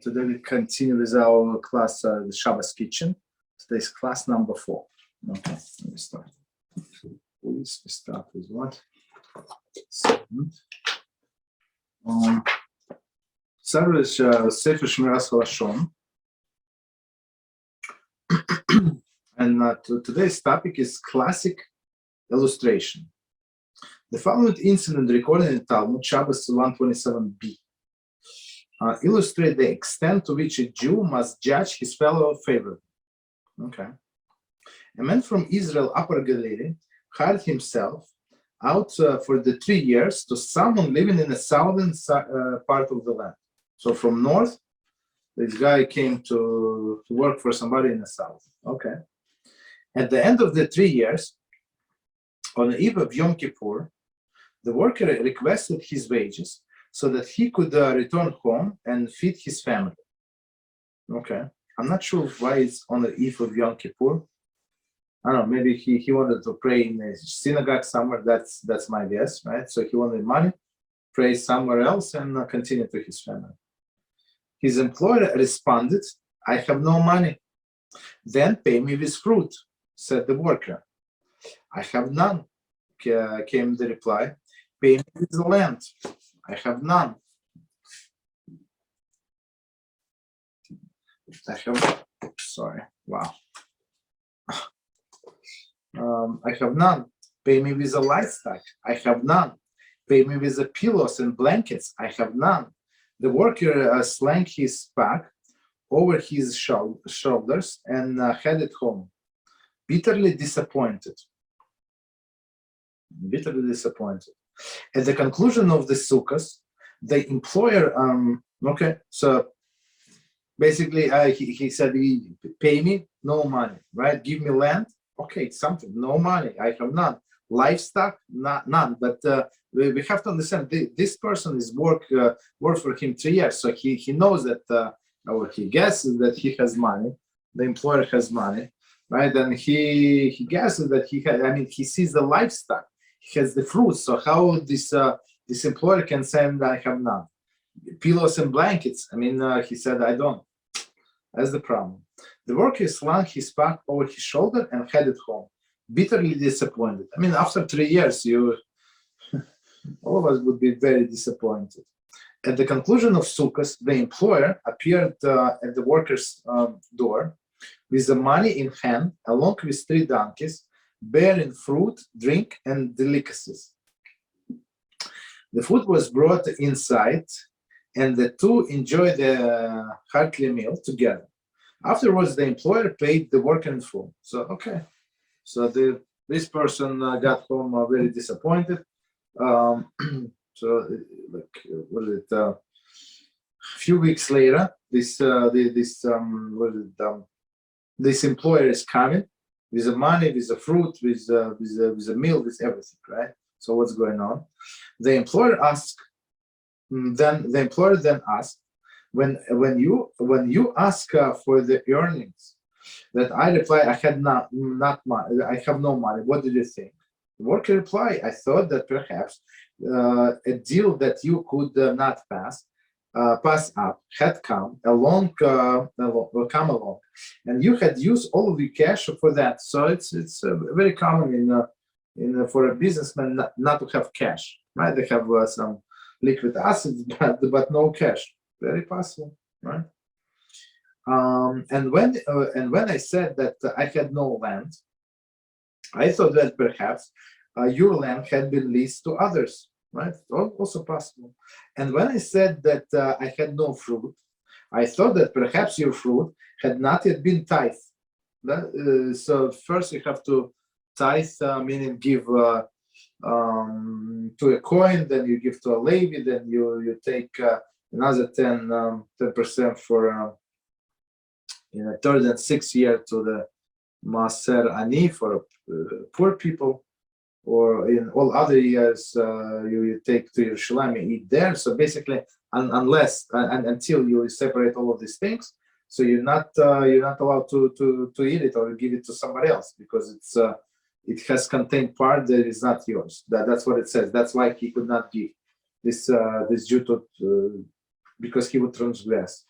Today we continue with our class, the Shabbat Kitchen. Today's class number 4. Okay, let me start. Please, we start with what? Second. Start with Sefer Shmiras Halashon. And today's topic is classic illustration. The following incident recorded in Talmud, Shabbos 127b, illustrate the extent to which a Jew must judge his fellow favorably. Okay. A man from Israel, Upper Gdolei, hired himself out for the 3 years to someone living in the southern part of the land. So from north, this guy came to work for somebody in the south. Okay. At the end of the 3 years, on the eve of Yom Kippur, the worker requested his wages so that he could return home and feed his family. Okay. I'm not sure why it's on the eve of Yom Kippur. I don't know, maybe he wanted to pray in a synagogue somewhere. That's my guess, right? So he wanted money, pray somewhere else, and continue to his family. His employer responded, "I have no money." "Then pay me with fruit," said the worker. "I have none," came the reply. "Pay me with the land." "I have none." I have none. "Pay me with the livestock." "I have none." "Pay me with the pillows and blankets." "I have none." The worker slung his pack over his shoulders and headed home, bitterly disappointed. At the conclusion of the sukkahs, the employer, so basically he said, "Pay me, no money, right? Give me land, okay, it's something, no money, I have none. Livestock, none." But we have to understand, this person is worked for him 3 years, so he knows that, or he guesses that he has money, the employer has money, right? And he guesses that he sees the livestock, he has the fruits, so how this employer can say that I have none? Pillows and blankets, he said, "I don't." That's the problem. The worker slung his pack over his shoulder and headed home, bitterly disappointed. After 3 years, all of us would be very disappointed. At the conclusion of Sukkot, the employer appeared at the worker's door with the money in hand, along with 3 donkeys, bearing fruit, drink, and delicacies. The food was brought inside, and the two enjoyed the hearty meal together. Afterwards, the employer paid the worker in full. So, okay. So this person got home very disappointed. A few weeks later, this employer is coming with the money, with the fruit, with the meal, with everything, right? So what's going on? The employer then asked, when you ask for the earnings, that I reply, "I had not money, I have no money. What did you think?" The worker replied, "I thought that perhaps a deal that you could not pass up had come along, and you had used all of your cash for that." So it's very common for a businessman not to have cash, right? They have some liquid assets, but no cash. Very possible, right? And when I said that I had no land, I thought that perhaps your land had been leased to others, right? Also possible. And when I said that I had no fruit, I thought that perhaps your fruit had not yet been tithed. So first you have to tithe, meaning give to a coin, then you give to a Levi, then you take another 10% for in a third and 6th year to the Maser Ani for poor people, or in all other years you take to Yerushalayim, you eat there. So basically, until you separate all of these things, so you're not allowed to eat it or give it to somebody else, because it has contained part that is not yours. That's what it says. That's why he could not give this Jew to because he would transgress.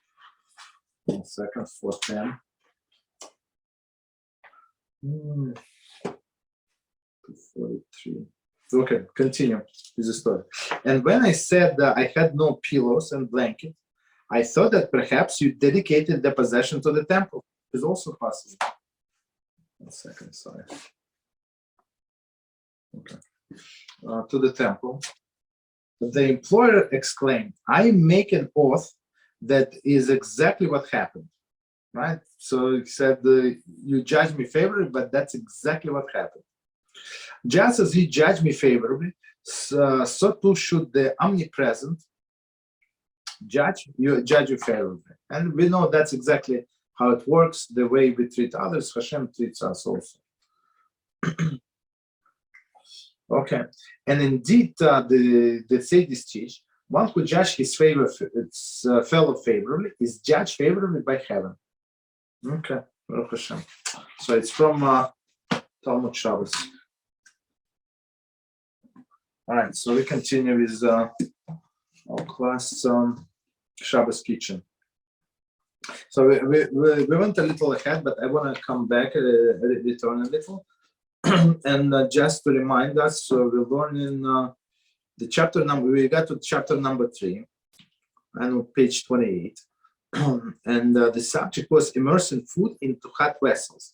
1 second, 410. 243. Okay, continue with the story. And when I said that I had no pillows and blanket, I thought that perhaps you dedicated the possession to the temple. It's also possible. 1 second, sorry. Okay. To the temple. The employer exclaimed, I make an oath that is exactly what happened. Right? So he said, you judge me favorably, but that's exactly what happened. Just as he judged me favorably, so too should the omnipresent judge you favorably. And we know that's exactly how it works. The way we treat others, HaShem treats us also. Okay, and indeed, the sages teach, one who judges his fellow favorably is judged favorably by heaven. Okay, Baruch HaShem. So it's from Talmud Shabbos. All right, so we continue with our class Shabbat Kitchen. So we went a little ahead, but I want to come back, return a little. And just to remind us, so we're learning the chapter number, we got to chapter number 3, and on page 28. And the subject was immersing food into hot vessels.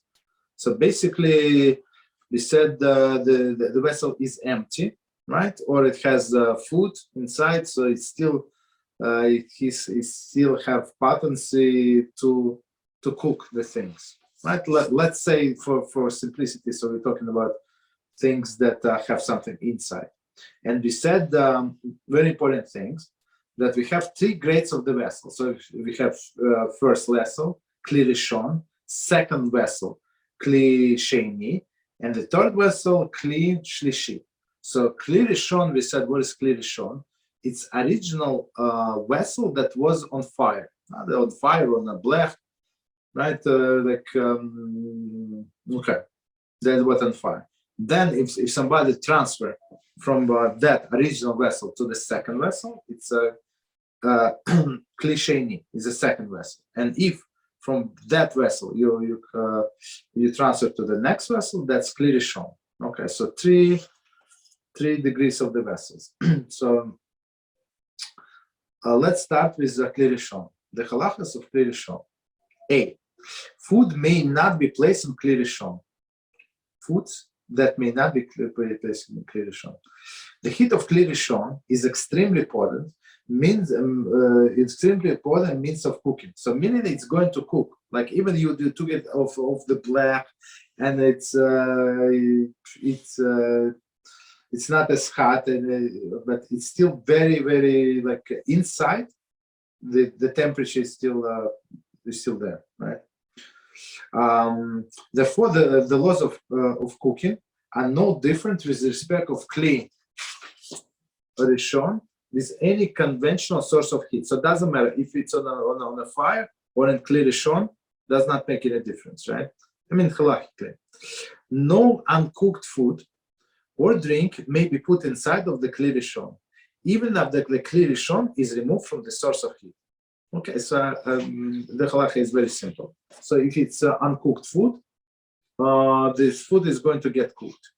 So basically, we said the vessel is empty, right? Or it has food inside, so it's still it still have potency to cook the things, right? Let's say for simplicity, so we're talking about things that have something inside. And we said very important things, that we have 3 grades of the vessel. So we have first vessel, Kli Rishon, second vessel, Kli Sheni, and the third vessel, Kli Shlishi. So Kli Rishon, we said, what is Kli Rishon? It's original vessel that was on fire, on a blech, right? Okay, that was on fire. Then if somebody transfer from that original vessel to the second vessel, it's a Kli Sheni, is the second vessel. And if from that vessel you transfer to the next vessel, that's Kli Rishon. Okay, so three degrees of the vessels. So let's start with the Kli Rishon. The halachas of Kli Rishon. A. Food may not be placed in Kli Rishon. Foods that may not be placed in Kli Rishon. The heat of Kli Rishon is extremely important. Means extremely important means of cooking. So meaning it's going to cook. Like even you took it off the black, and it's not as hot, but it's still very, very like inside. The temperature is still there, right? Therefore, the laws of cooking are no different with respect of Kli Rishon with any conventional source of heat. So it doesn't matter if it's on a fire or in Kli Rishon, does not make any difference, right? I mean, halachically. No uncooked food or drink may be put inside of the Kli Rishon, even if the Kli Rishon is removed from the source of heat. Okay, so the halacha is very simple. So if it's uncooked food, this food is going to get cooked,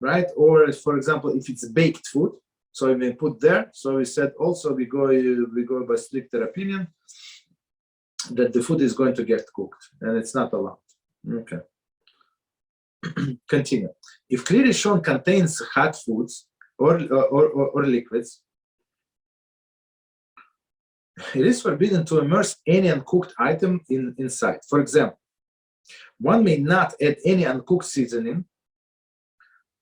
right? Or for example, if it's baked food, so we may put there. So we said also we go by stricter opinion that the food is going to get cooked and it's not allowed. Okay. Continue. If Kli Rishon contains hot foods or liquids, it is forbidden to immerse any uncooked item inside. For example, one may not add any uncooked seasoning.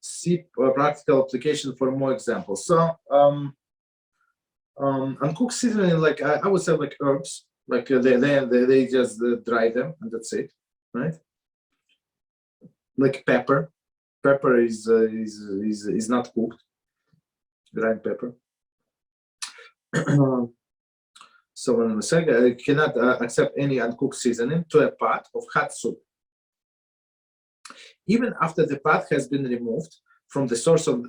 See practical application for more examples. So uncooked seasoning, like I would say, like herbs, like they just dry them and that's it, right? Like pepper. Pepper is not cooked. Dried pepper. So when we say you cannot accept any uncooked seasoning to a pot of hot soup, even after the pot has been removed from the source of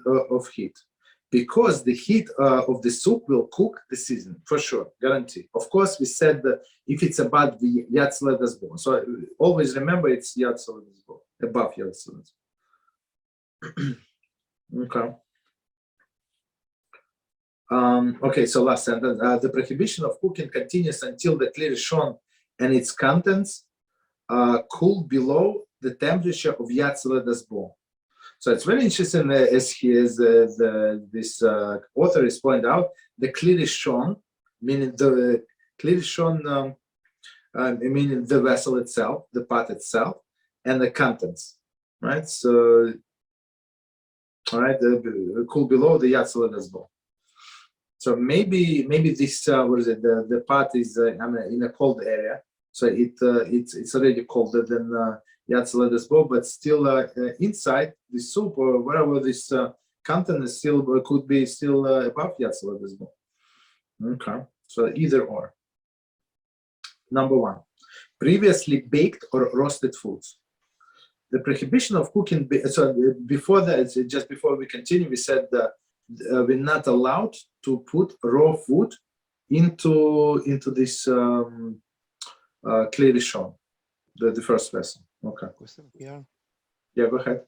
heat. because the heat of the soup will cook the seasoning, for sure, guarantee. Of course, we said that if it's above the Yad Seledas Bo. So always remember it's Yad Seledas Bo, above Yad Seledas. Okay. Okay, so last sentence. The prohibition of cooking continues until the clear is shown and its contents cool below the temperature of Yad Seledas Bo. So it's very interesting, as this author is pointed out, the clear is shown, meaning the clear is shown, meaning the vessel itself, the pot itself, and the contents, right? So, all right, cool below the Yad Seledas Bo. So maybe this what is it? The pot is in a cold area, so it's already colder than Yad Seledas Bo, but still inside the soup or whatever this content is still could be still above Yad Seledas Bo. Okay, so either or. Number one, previously baked or roasted foods. The prohibition of cooking. So before that, just before we continue, we said that we're not allowed to put raw food into this clearly shown, the first vessel. Okay. Yeah. Yeah, go ahead.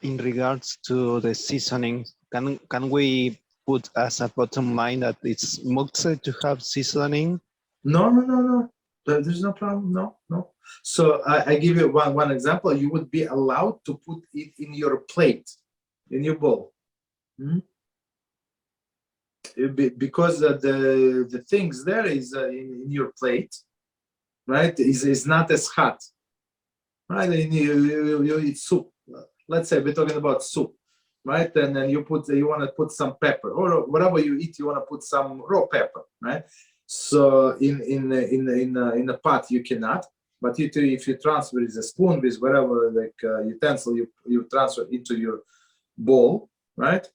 In regards to the seasoning, can we put as a bottom line that it's muktzah to have seasoning? No. There's no problem. No. So I give you one example. You would be allowed to put it in your plate, in your bowl. Because the things there is in your plate, right? Is not as hot, right? And you eat soup. Let's say we're talking about soup, right? And then you want to put some pepper or whatever you eat. You want to put some raw pepper, right? So in a pot you cannot. But if you transfer with a spoon with whatever utensil you transfer into your bowl, right?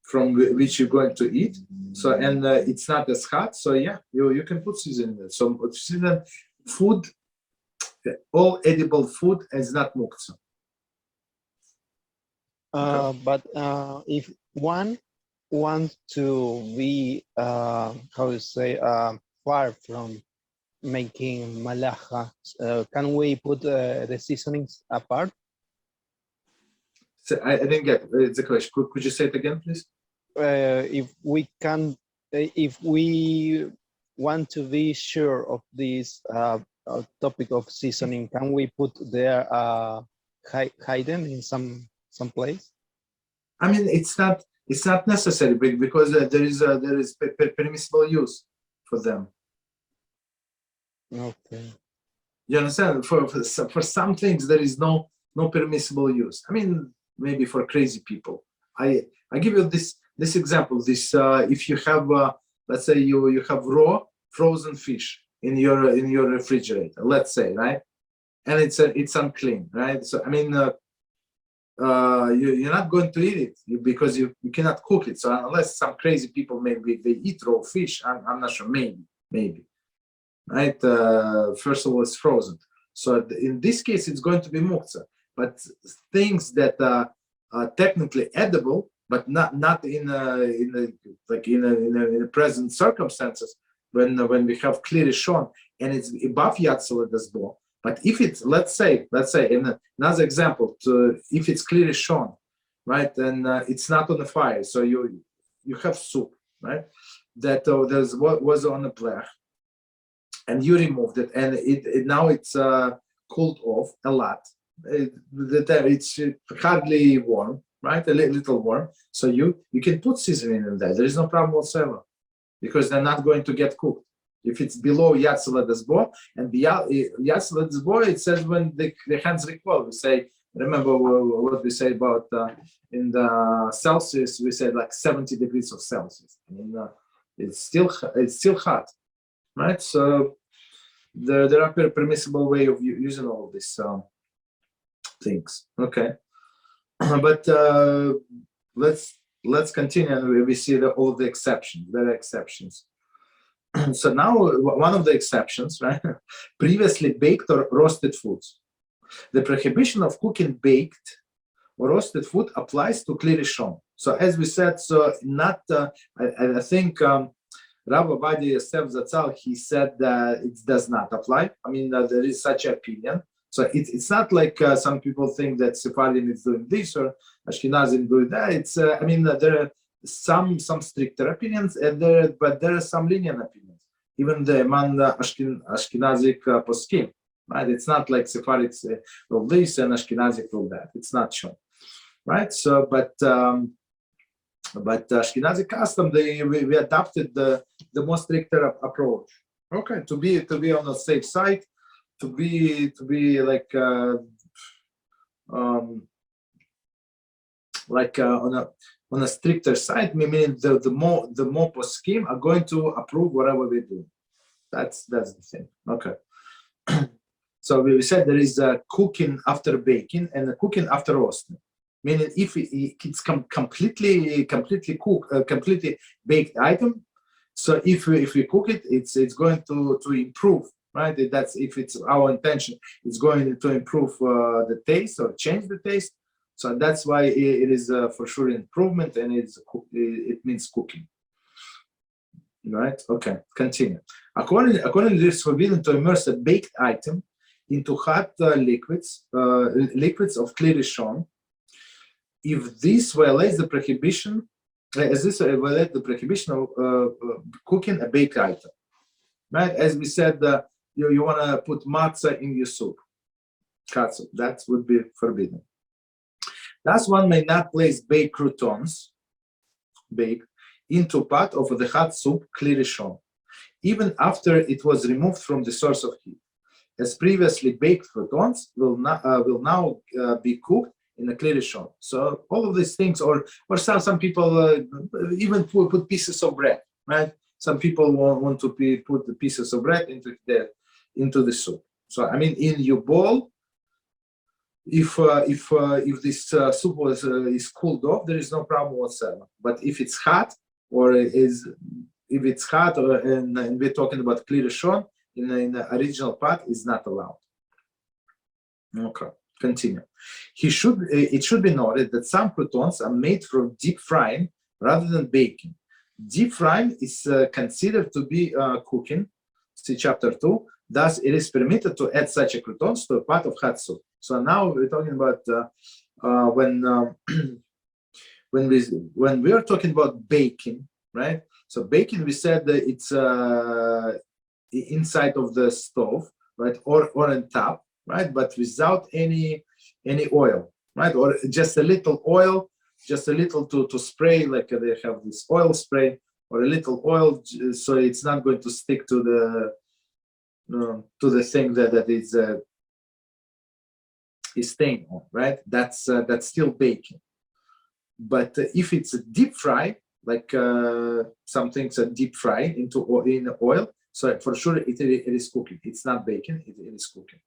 From which you're going to eat. So and it's not as hot. So yeah, you can put seasoning in it. So seasoning food, all edible food is not muktzah. But if one wants to be how to say far from making malacha, can we put the seasonings apart? So I didn't get the question. Could you say it again, please? If we want to be sure of this topic of seasoning, can we put there hidden in some place? I mean, it's not necessary because there is permissible use for them. Okay. You understand? For some things there is no permissible use. I mean, maybe for crazy people. I give you this example. This if you have let's say you have raw frozen fish in your refrigerator. Let's say, right, and it's unclean, right? So I mean, you're not going to eat it because you cannot cook it. So unless some crazy people maybe they eat raw fish, I'm not sure. Maybe, right? First of all, it's frozen. So in this case, it's going to be muktzah. But things that are technically edible, but not in the present circumstances when we have clearly shown and it's above Yad Seledas Bo. But if it's let's say in another example, if it's clearly shown, right, and it's not on the fire, so you have soup, right, that there's what was on the blech, and you removed it, and it now it's cooled off a lot. It's hardly warm, right? A little warm. So you can put seasoning in there. There is no problem whatsoever because they're not going to get cooked. If it's below Yad Seledas Bo, and Yad Seledas Bo, it says when the hands recoil, we say, remember what we say about in the Celsius, we said like 70 degrees of Celsius. I mean, it's still hot, right? So there are permissible way of using all of these things. Okay, but let's continue, and we see all the exceptions. There are exceptions. So now one of the exceptions, right? Previously baked or roasted foods. The prohibition of cooking baked or roasted food applies to Kli Rishon. So as we said, so not, I think Rabbi Yosef Zatzal, he said that it does not apply. I mean, there is such an opinion. So it's not like some people think that Sephardim is doing this or Ashkenazim doing that. It's, I mean, there are some stricter opinions, but there are some lenient opinions, even among the Ashkenazic poskim. Right? It's not like Sephardics rule this and Ashkenazic rule that. It's not shown, right? So, but Ashkenazi custom, we adopted the most stricter approach. Okay, to be on the safe side, to be like on a stricter side, meaning the more poskim are going to approve whatever we do. That's the thing. Okay. So we said there is a cooking after baking and a cooking after roasting. Meaning, if it's completely cooked, completely baked item, so if we cook it, it's going to improve, right? That's if it's our intention, it's going to improve the taste or change the taste. So that's why it is for sure improvement, and it means cooking, right? Okay, continue. According to this, it's forbidden to immerse a baked item into hot liquids of Kli Rishon, if this violates the prohibition, of cooking a baked item, right? As we said, you want to put matzah in your soup, katsu, that would be forbidden. Thus, one may not place baked croutons, into pot of the hot soup Kli Rishon, even after it was removed from the source of heat, as previously baked croutons will now be cooked in a Kli Rishon. So all of these things, or some people even put pieces of bread, right? Some people want to put the pieces of bread into the soup. So I mean, in your bowl, if this soup is cooled off, there is no problem whatsoever. But if it's hot, and we're talking about Kli Rishon, in the original pot, is not allowed. Okay. Continue. It should be noted that some croutons are made from deep frying rather than baking. Deep frying is considered to be cooking. See chapter 2. Thus, it is permitted to add such a croutons to a pot of hot soup. So now we're talking about when we are talking about baking, right? So baking, we said that it's inside of the stove, right, or on top, right, but without any oil, right, or just a little oil, just a little to spray, like they have this oil spray, or a little oil, so it's not going to stick to the thing that is staying on, right? That's still baking. But if it's a deep fry, like some things are deep fried in oil, so for sure it is cooking. It's not baking, it is cooking.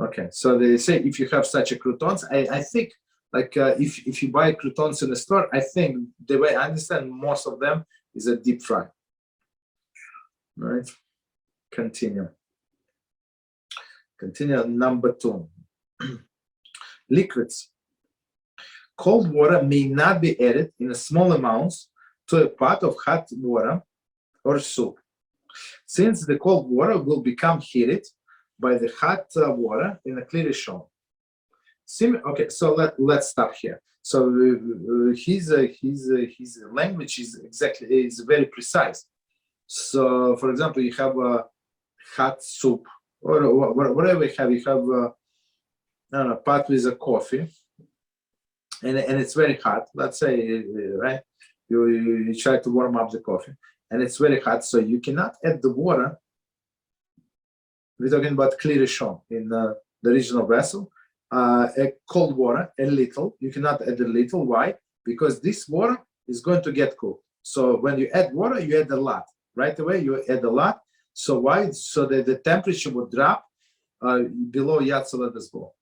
Okay, so they say if you have such a croutons, I think like if you buy croutons in the store, I think the way I understand most of them is a deep fry. Right? Continue. Number 2. Liquids. Cold water may not be added in small amounts to a pot of hot water or soup, since the cold water will become heated by the hot water in a Kli Rishon. Okay, so let's stop here. So his language is very precise. So, for example, you have a hot soup or whatever you have a pot with a coffee, and it's very hot. Let's say, right? You try to warm up the coffee, and it's very hot, so you cannot add the water. We're talking about Kli Rishon in the original vessel. A cold water, a little. You cannot add a little. Why? Because this water is going to get cooked. So when you add water, you add a lot. Right away, you add a lot. So why? So that the temperature would drop below Yatzalat as well.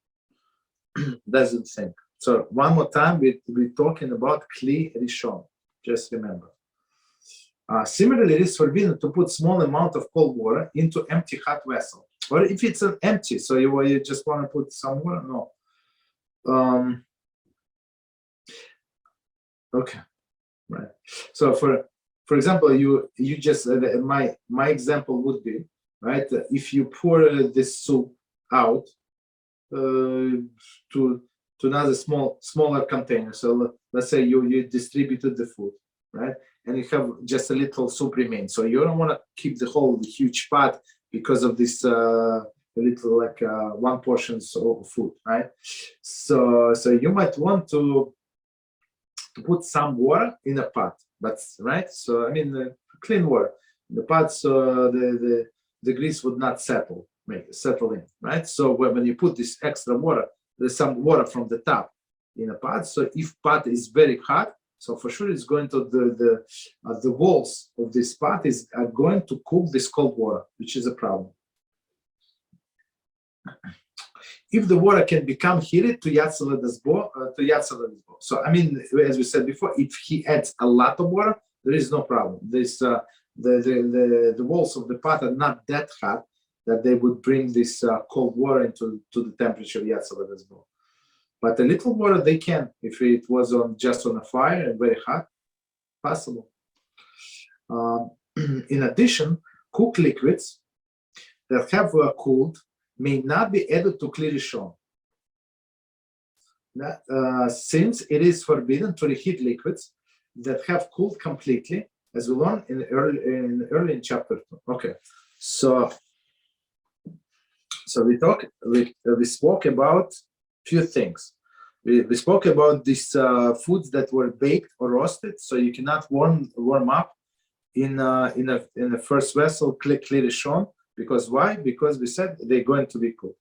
That's the thing. So one more time, we're talking about Kli Rishon. Just remember. Similarly, it is forbidden to put small amount of cold water into empty hot vessel. Or if it's an empty, so you just want to put some water, no. Okay, right. So for example, you just my example would be, right, if you pour this soup out to another smaller container. So let's say you distributed the food, right, and you have just a little soup remain. So you don't want to keep the whole huge pot because of this little like one portions of food, right? So you might want to put some water in a pot, but right. So I mean clean water in the pot, so the grease would not settle in, right? So when you put this extra water, there's some water from the top in a pot. So if pot is very hot, so for sure it's going to the walls of this pot are going to cook this cold water, which is a problem. If the water can become heated to Yad Seledas Bo, so I mean, as we said before, if he adds a lot of water, there is no problem. This the walls of the pot are not that hot that they would bring this cold water into the temperature of Yad Seledas Bo. But a little water they can, if it was just on a fire and very hot, possible. In addition, cooked liquids that have cooled may not be added to Kli Rishon, since it is forbidden to reheat liquids that have cooled completely, as we learned early in chapter 2. Okay, so we spoke about few things. We spoke about these foods that were baked or roasted, so you cannot warm up in the first vessel, Kli Rishon. Because why? Because we said they're going to be cooked.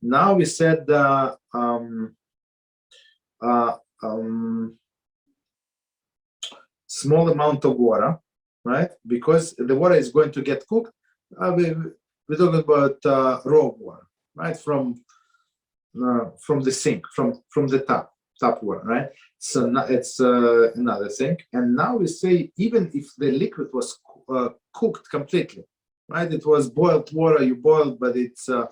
Now we said small amount of water, right? Because the water is going to get cooked. We're talking about raw water, right? From the sink, from the top water, right? So now it's another thing. And now we say even if the liquid was cooked completely, right? It was boiled water, you boiled, but it's so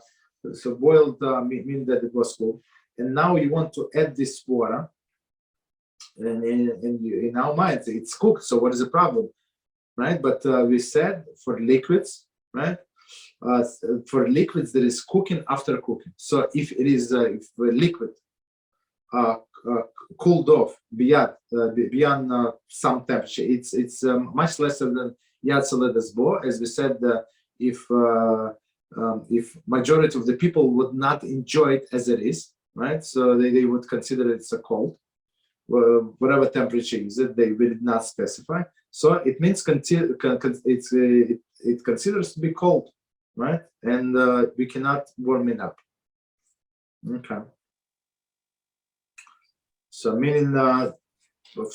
boiled mean that it was cooked. And now you want to add this water, and in our minds it's cooked. So what is the problem, right? But we said for liquids, right? For liquids there is cooking after cooking. So if it is if the liquid cooled off beyond some temperature, it's much lesser than Yad Seledas Bo, as we said. If majority of the people would not enjoy it as it is, right? So they would consider it's a cold, whatever temperature is it, they will not specify. So it means it considers to be cold, right? And we cannot warm it up. Okay. So meaning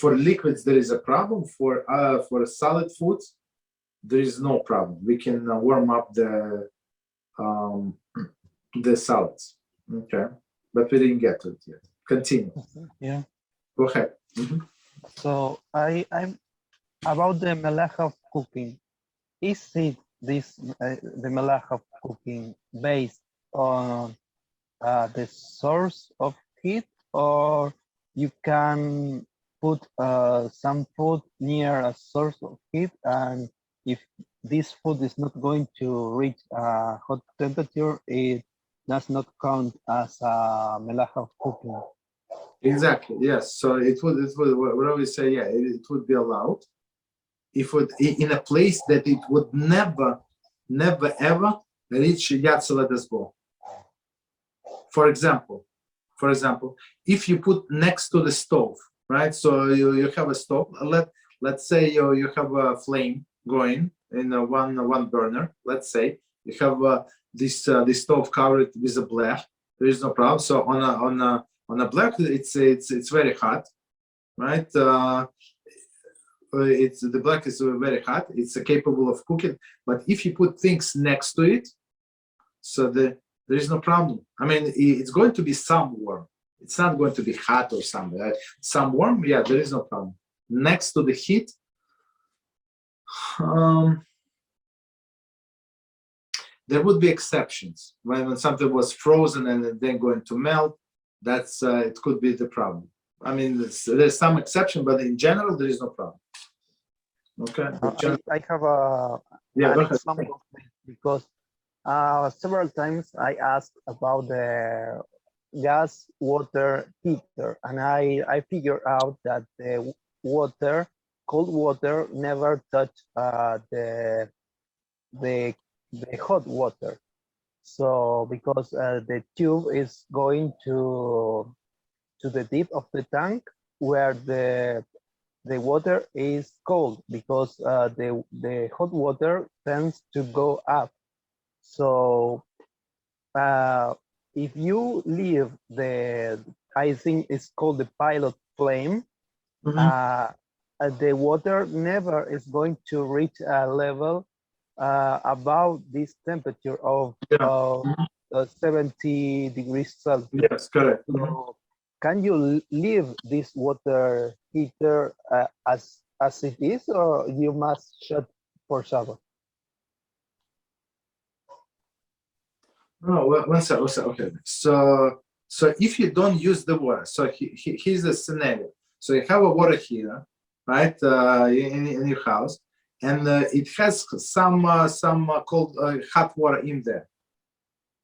for liquids there is a problem. For solid foods there is no problem. We can warm up the salads. Okay, but we didn't get to it yet. Continue. Yeah. Go ahead. So I'm about the melech of cooking. Is it the melech of cooking based on the source of heat, or you can put some food near a source of heat, and if this food is not going to reach a hot temperature, it does not count as a melech of cooking? Exactly. Yes. So it would. What I would say, yeah, it would be allowed if it in a place that it would never ever reach Yad Seledas Bo. For example, if you put next to the stove, right? So you have a stove. Let's say you have a flame going in one burner. Let's say you have this stove covered with a black. There is no problem. So on a black, it's very hot, right? The black is very hot. It's capable of cooking. But if you put things next to it, so there is no problem. I mean, it's going to be some warm. It's not going to be hot or something. Right? Some warm, yeah, there is no problem. Next to the heat, there would be exceptions. When something was frozen and then going to melt, that's it could be the problem. I mean, there's some exception, but in general, there is no problem. Okay. I have an example of this because several times I asked about the gas water heater, and I figured out that the cold water, never touch the hot water. So because the tube is going to the deep of the tank where the water is cold, because the hot water tends to go up. So if you leave I think it's called the pilot flame, the water never is going to reach a level above this temperature of 70 degrees Celsius. Yes, correct. So can you leave this water heater as it is, or you must shut for Shabbat? No, one second. Okay. So if you don't use the water, so here's the scenario. So you have a water heater, right, in your house, and it has some cold hot water in there,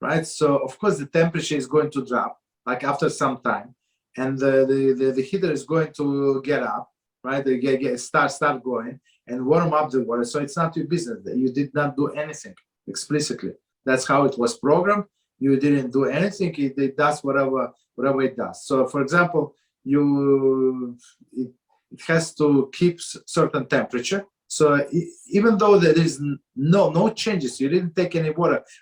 right? So of course the temperature is going to drop, like after some time, and the heater is going to get up, right? They start going and warm up the water. So it's not your business. You did not do anything explicitly. That's how it was programmed. You didn't do anything. It does whatever it does. So, for example, it has to keep certain temperature. So even though there is no changes, you didn't take any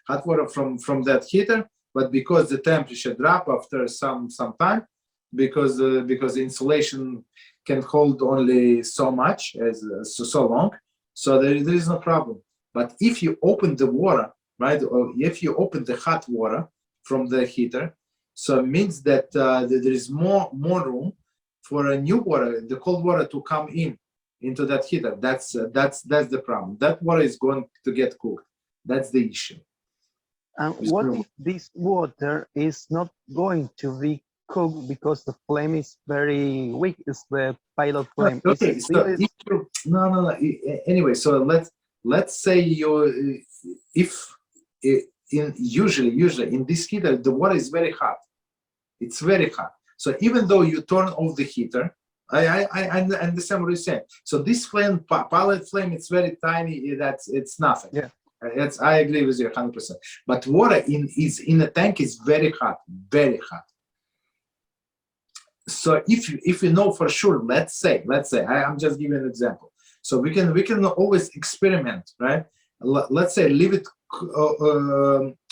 hot water from that heater, but because the temperature drop after some time, because the insulation can hold only so much so long, so there is no problem. But if you open the water, right, or if you open the hot water from the heater, so it means that there is more room for a new water, the cold water, to come into that heater. That's the problem. That water is going to get cooked. That's the issue. And what if this water is not going to be cooked because the flame is very weak? It's the pilot flame. Okay, so no. Anyway, so let's say usually in this heater the water is very hot. It's very hot. So even though you turn off the heater, I understand what you're saying. So this flame, pilot flame, it's very tiny. It's nothing. Yeah. I agree with you 100%. But water in the tank is very hot, very hot. So if you know for sure, let's say I'm just giving an example. So we can always experiment, right? Let's say leave it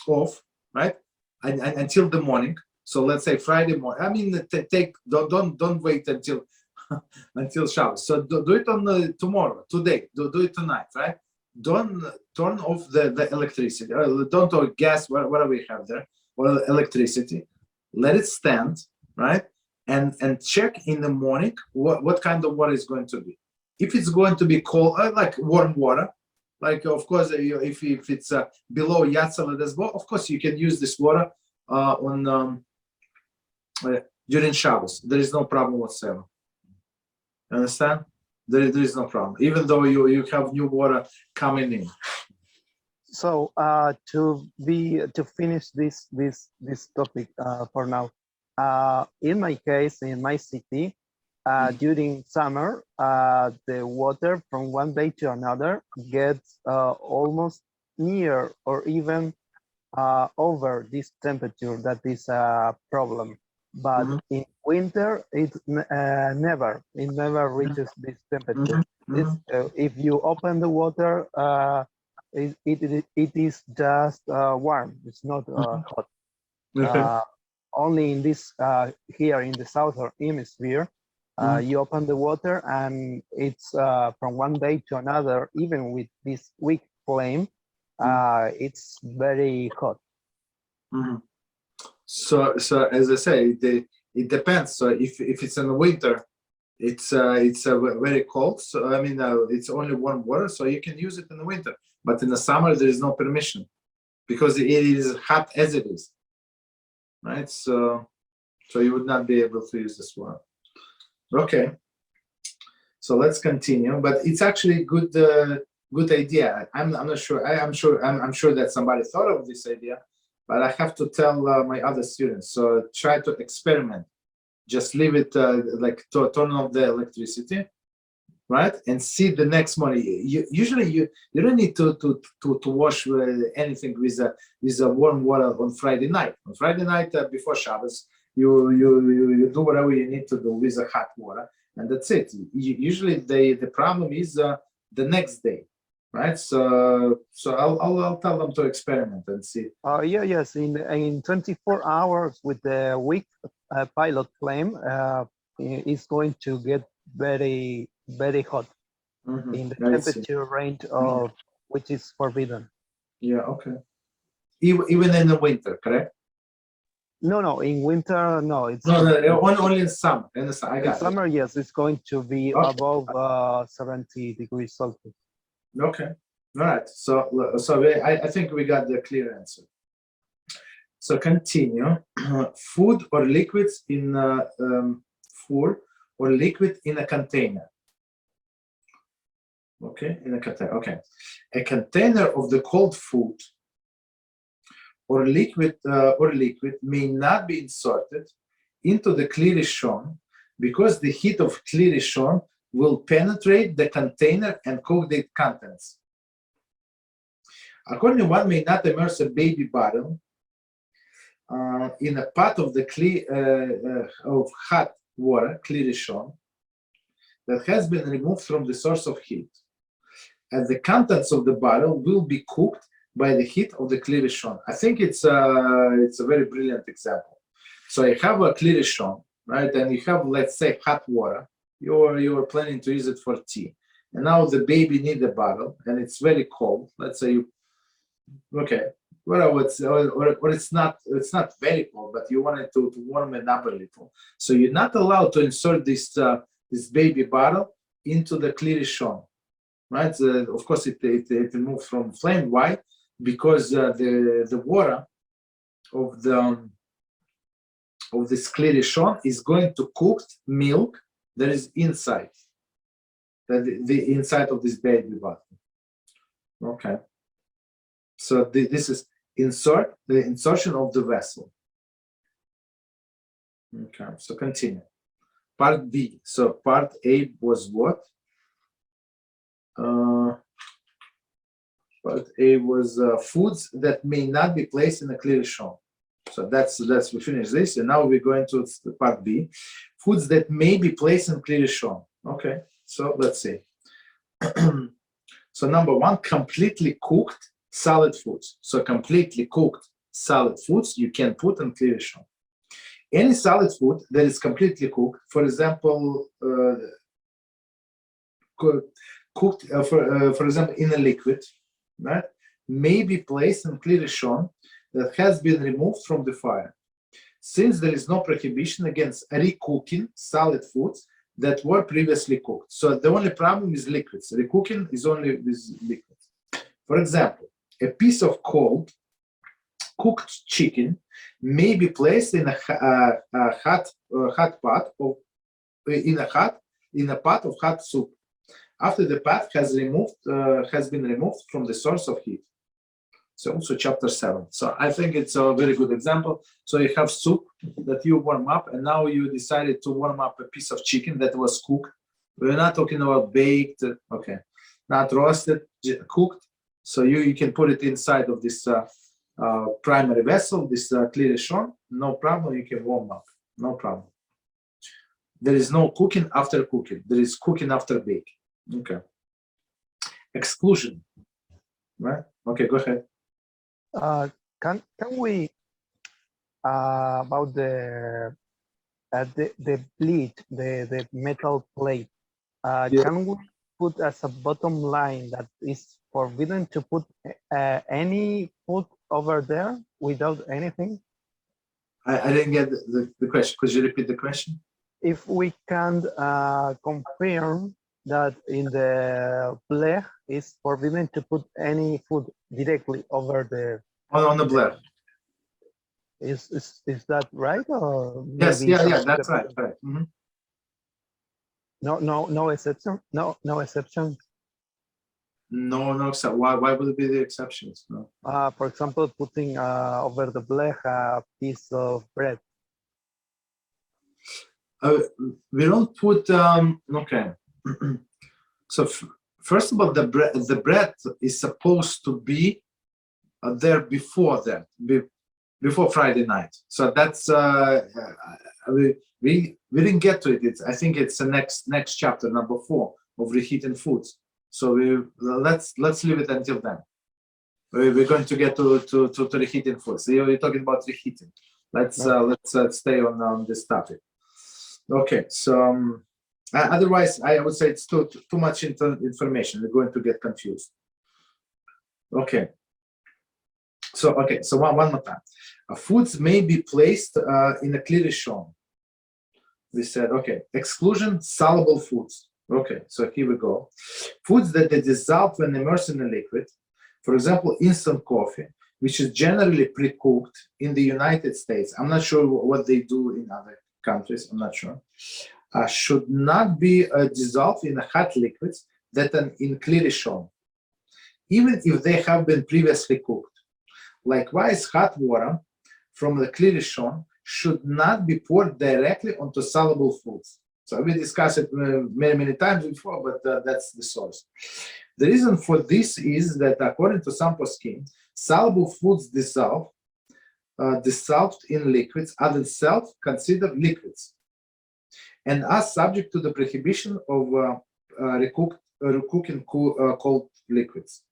off, right, until the morning. So let's say Friday morning. I mean, don't wait until Shabbos. So do it on tomorrow, today. Do it tonight, right? Don't turn off the electricity. Don't turn gas, whatever we have there, or electricity. Let it stand, right? And check in the morning what kind of water is going to be. If it's going to be cold, like warm water, like of course if it's below Yatzal, of course you can use this water during Shabbos. There is no problem whatsoever. Understand? There is no problem, even though you have new water coming in. So to finish this topic for now, in my case, in my city, during summer, the water from one day to another gets almost near or even over this temperature. That is a problem. But in winter, it never reaches this temperature. If you open the water, it is just warm. It's not hot. Only in this here in the southern hemisphere, you open the water and it's from one day to another, even with this weak flame, it's very hot. So as I say, it depends. So if it's in the winter, it's very cold. So I mean, it's only warm water, so you can use it in the winter. But in the summer, there is no permission because it is hot as it is, right? So you would not be able to use this water. Okay. So let's continue. But it's actually good good idea. I'm not sure. I'm sure that somebody thought of this idea, but I have to tell my other students. So try to experiment. Just leave it like to turn off the electricity, right? And see the next morning. Usually you don't need to wash anything with a warm water on Friday night. On Friday night before Shabbos, you do whatever you need to do with a hot water, and that's it. Usually the problem is the next day, right? So I'll tell them to experiment and see. Yes, in 24 hours with the week pilot flame, it's going to get very, very hot in the temperature range of which is forbidden. Yeah, okay. Even in the winter, correct? No, in winter, no. It's only in summer. In summer, yes, it's going to be above 70 degrees Celsius. Okay. All right. So I think we got the clear answer. So continue. Food or liquids in food or liquid in a container. Okay, in a container. Okay, a container of the cold food or liquid may not be inserted into the clearly shown because the heat of clearly shown will penetrate the container and cook the contents. Accordingly, one may not immerse a baby bottle in a pot of the of hot water, clearly shown, that has been removed from the source of heat, and the contents of the bottle will be cooked by the heat of the clearly shown. I think it's a very brilliant example. So you have a clearly shown, right, and you have, let's say, hot water. You're planning to use it for tea, and now the baby needs a bottle, and it's very cold. Let's say it's not very cold, but you want it to warm it up a little. So you're not allowed to insert this baby bottle into the clearly shown, right? Of course, it removes from flame. Why? Because the water of this clearly shown is going to cook milk that is inside the inside of this baby bottle. Okay. So this is the insertion of the vessel. Okay, so continue. Part B. So part A was what? Part A was foods that may not be placed in a clearly shown. So we finish this, and now we're going to part B. Foods that may be placed in clearly shown. Okay, so let's see. So number one, completely cooked solid foods. So completely cooked solid foods you can put in clearly shown. Any solid food that is completely cooked, for example, cooked, for example, in a liquid, right, may be placed in clearly shown that has been removed from the fire, since there is no prohibition against recooking solid foods that were previously cooked. So the only problem is liquids. Recooking is only with liquids. For example, a piece of cold cooked chicken may be placed in a hot pot in a pot of hot soup after the pot has been removed from the source of heat. So also chapter 7. So I think it's a very good example. So you have soup that you warm up, and now you decided to warm up a piece of chicken that was cooked. We're not talking about baked, okay, not roasted, cooked. So you can put it inside of this primary vessel, this clearly shown, no problem, you can warm up, no problem. There is no cooking after cooking, there is cooking after baking. Okay. Exclusion, right? Okay, go ahead. Can we about the plate, the metal plate? Yeah. Can we put as a bottom line that is forbidden to put any food over there without anything? I didn't get the question. Could you repeat the question? If we can confirm that in the blech it's forbidden to put any food directly over the on the blech. Is that right? Or yes, yeah, that's right. Mm-hmm. No exception. No exception. No. So why would it be the exceptions? No. For example, putting over the blech a piece of bread. We don't put. Okay. So first of all, the bread is supposed to be there before that, before Friday night. So that's we didn't get to it. I think it's the next chapter, number 4 of Reheating Foods. So let's leave it until then. We're going to get to Reheating Foods. So you're talking about reheating. Let's stay on this topic. Okay. So otherwise, I would say it's too much information. We're going to get confused. Okay. So one more time. Foods may be placed in a clearly shown. We said, okay, exclusion, soluble foods. Okay, so here we go. Foods that they dissolve when immersed in a liquid, for example, instant coffee, which is generally pre-cooked in the United States. I'm not sure what they do in other countries. I'm not sure. Should not be dissolved in hot liquids that are in clearly shown, even if they have been previously cooked. Likewise, hot water from the clearly shown should not be poured directly onto soluble foods. So we discussed it many times before, but that's the source. The reason for this is that according to some poskim, soluble foods dissolved in liquids are themselves considered liquids and are subject to the prohibition of recooking cold liquids.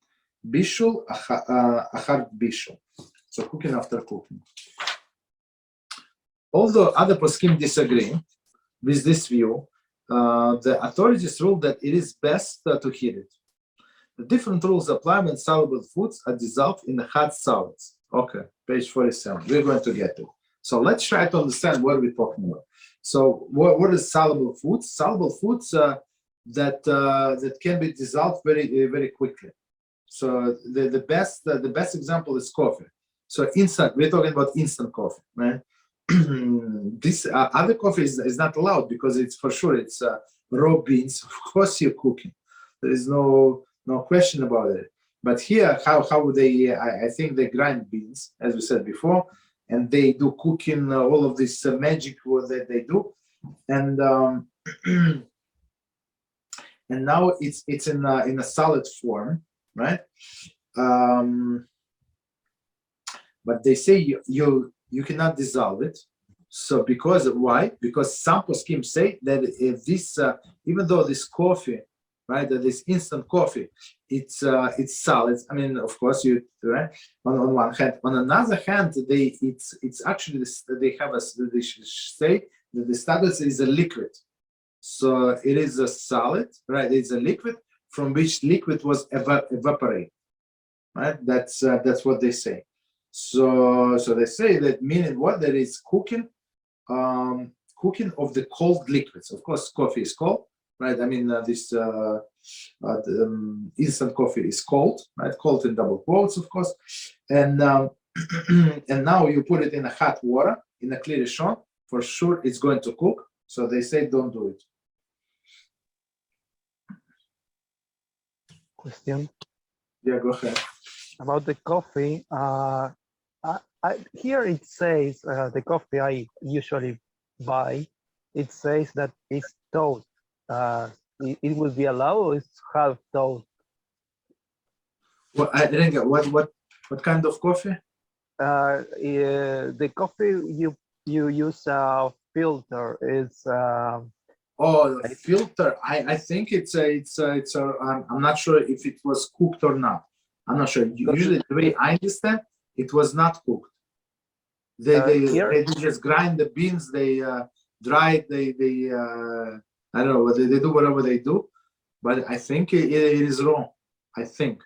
Bishul, achar bishul. So cooking after cooking. Although other poskim disagree with this view, the authorities rule that it is best to heat it. The different rules apply when soluble foods are dissolved in hot solids. Okay, page 47. We're going to get to. So let's try to understand what we're talking about. So what is soluble foods? Soluble foods that can be dissolved very quickly. So the best example is coffee. So instant, we're talking about instant coffee, right? This other coffee is not allowed because it's for sure it's raw beans. Of course you're cooking. There is no question about it. But here, how would they? I think they grind beans, as we said before, and they do cooking. All of this magic that they do, and and now it's in a solid form, right? But they say you cannot dissolve it. So because why? Because some poskim say that if this even though this coffee, right, that this instant coffee, it's solid. I mean, of course, you right on one hand. On another hand, it's actually they have they say that the status is a liquid. So it is a solid, right? It's a liquid from which liquid was evaporated, right? That's what they say. So they say that meaning what? There is cooking of the cold liquids. Of course, coffee is cold, right? I mean, this instant coffee is cold, right? Cold in double quotes, of course. And and now you put it in a hot water in a clear shown. For sure, it's going to cook. So they say don't do it. Question. Yeah, go ahead. About the coffee, here it says the coffee I usually buy, it says that it's toast. It will be allowed or it's half toast? Well, I didn't get what kind of coffee? The coffee you use a filter is filter. I think it's I'm not sure if it was cooked or not. I'm not sure. Usually, the way I understand, it was not cooked. They just grind the beans. They dry it. They I don't know. They do whatever they do, but I think it is wrong. I think.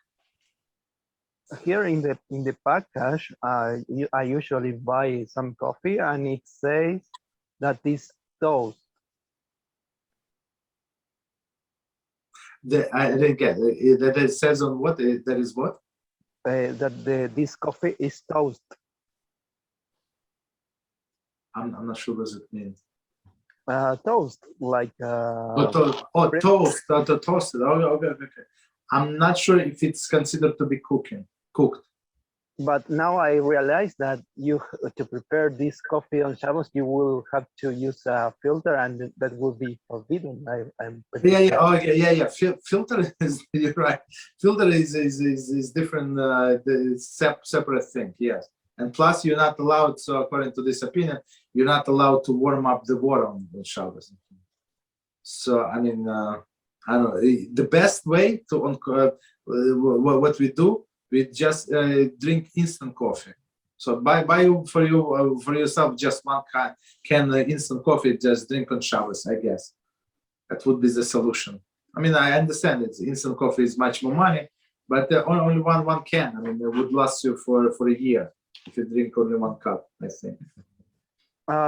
Here in the package, I usually buy some coffee, and it says that it's toast. I didn't get it. That it says on what? That is what? That this coffee is toast. I'm not sure what it means. toast, like bread. Toast, toasted. Okay. I'm not sure if it's considered to be cooked. But now I realize that to prepare this coffee on Shabbos, you will have to use a filter, and that will be forbidden. I'm pretty Yeah. sure. Oh, yeah. Filter is, you're right. Filter is different, separate thing. Yes, and plus you're not allowed. So according to this opinion, you're not allowed to warm up the water on Shabbos. So I mean, I don't know. The best way to what we do, we just drink instant coffee. So buy for yourself just one can instant coffee. Just drink on Shabbos. I guess that would be the solution. I mean, I understand it. Instant coffee is much more money, but only one can. I mean, it would last you for a year if you drink only one cup, I think.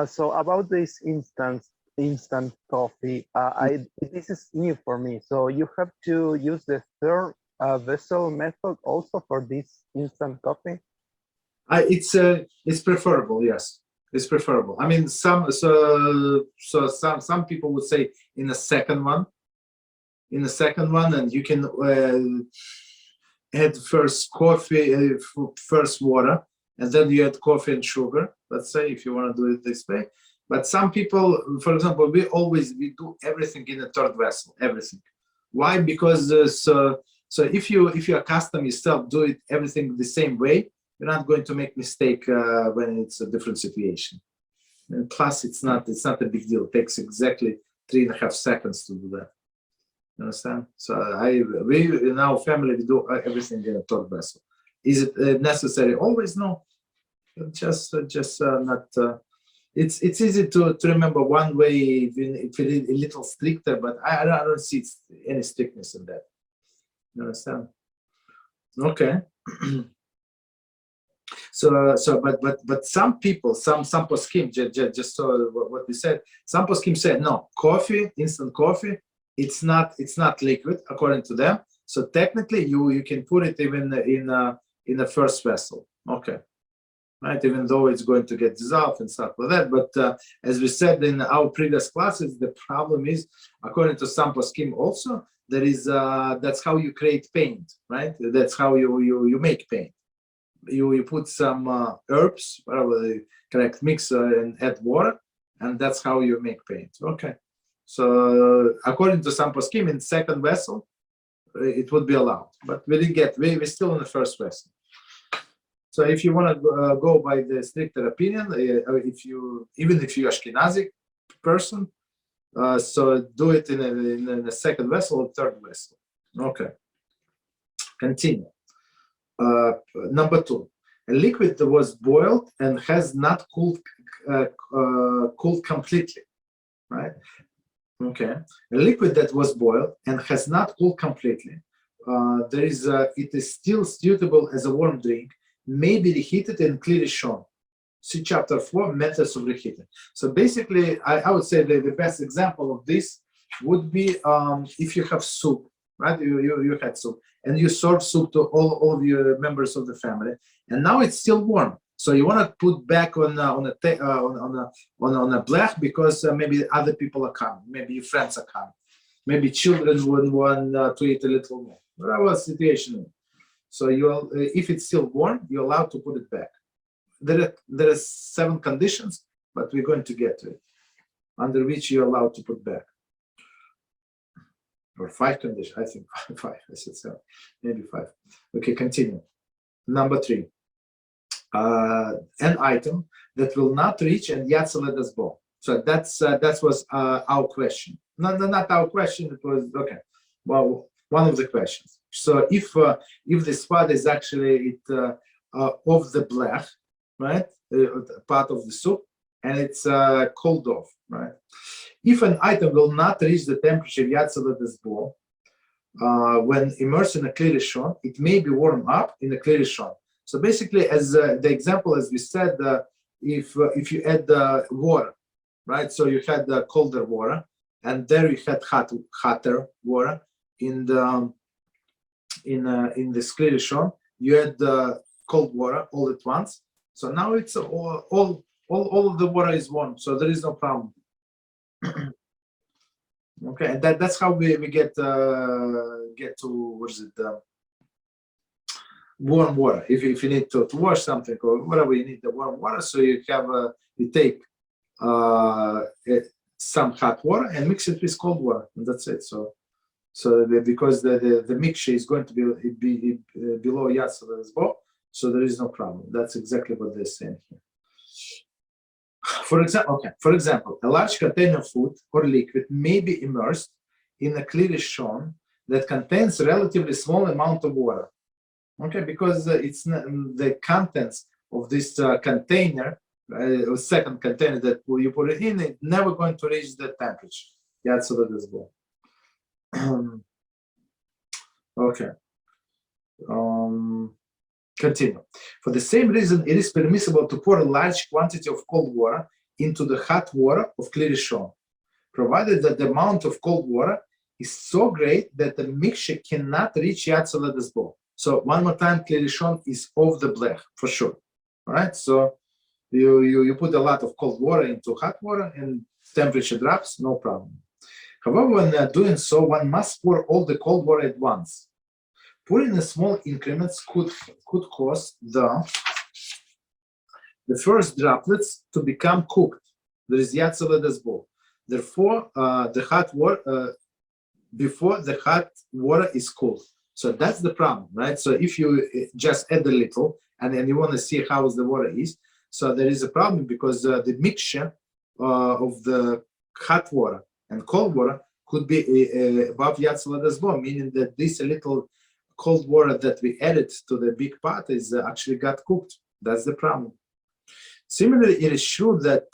So about this instant coffee, this is new for me. So you have to use the third vessel method also for this instant coffee. It's preferable. Yes, it's preferable. I mean, some people would say in the second one, and you can add first coffee, first water, and then you add coffee and sugar. Let's say if you want to do it this way. But some people, for example, we do everything in a third vessel. Everything. Why? Because so if you accustom yourself do it everything the same way, you're not going to make mistake when it's a different situation. And plus, it's not a big deal. It takes exactly 3.5 seconds to do that. You understand? So we in our family we do everything in a third vessel. Is it necessary? Always no. Just not. It's easy to remember one way if it is a little stricter, but I don't see any strictness in that. You understand? Okay. But some people, some poskim, just so what we said, some poskim said no, instant coffee, it's not liquid according to them. So technically, you can put it even in the first vessel. Okay. Right, even though it's going to get dissolved and stuff like that. But as we said in our previous classes, the problem is, according to some poskim also, there is that's how you create paint, right? That's how you make paint. You put some herbs, probably correct mix and add water, and that's how you make paint. Okay. So according to some poskim, in second vessel, it would be allowed, but we didn't get. We're still in the first vessel. So if you want to go by the stricter opinion, if you're Ashkenazi person, so do it in a second vessel or third vessel. Okay. Continue. Number 2, a liquid that was boiled and has not cooled completely, right? Okay. A liquid that was boiled and has not cooled completely, it is still suitable as a warm drink, may be reheated and clearly shown. See chapter 4, methods of reheating. So basically, I would say that the best example of this would be if you have soup, right? You had soup, and you serve soup to all of your members of the family, and now it's still warm. So you want to put back on a blech because maybe other people are coming, maybe your friends are coming, maybe children would want to eat a little more. Whatever situation. So if it's still warm, you're allowed to put it back. There are 7 conditions, but we're going to get to it, under which you're allowed to put back. Or 5 conditions, I think 5, I said 7, maybe 5. Okay, continue. Number 3, an item that will not reach and Yatzaled's bowl. So that was our question. No, not our question, it was, okay, well, one of the questions. So if the spot is actually of the blech, right, part of the soup, and it's cooled off, right? If an item will not reach the temperature Yatzaled's bowl when immersed in a clear rishon, it may be warmed up in a clear rishon. So basically, as the example, as we said, if you add water, right? So you had the colder water, and there you had hotter water in the clear rishon. You add the cold water all at once. So now it's all of the water is warm, so there is no problem. Okay, and that's how we get to what is it? Warm water. If you need to wash something or whatever, you need the warm water. So you have you take some hot water and mix it with cold water, and that's it. So because the mixture is going to be below Yatzalad's bow, so there is no problem. That's exactly what they're saying here. For example, a large container of food or liquid may be immersed in a clearly shown that contains a relatively small amount of water. Okay, because it's not, the contents of this container, second container that you put it in, it's never going to reach the temperature. Yeah, so that is well. Okay. Continue. For the same reason, it is permissible to pour a large quantity of cold water into the hot water of clearly shown, provided that the amount of cold water is so great that the mixture cannot reach Yatzalad's bowl. So one more time, clearly shown is off the blech for sure. All right. So you put a lot of cold water into hot water and temperature drops, no problem. However, when doing so, one must pour all the cold water at once. Pouring in small increments could cause the first droplets to become cooked. There is Yatzalad's bowl. Therefore, the hot water before the hot water is cooled. So that's the problem, right? So if you just add a little and then you want to see how the water is, so there is a problem because the mixture of the hot water and cold water could be above Yatzalad's bowl, meaning that this little cold water that we added to the big pot is actually got cooked. That's the problem. Similarly, it is true that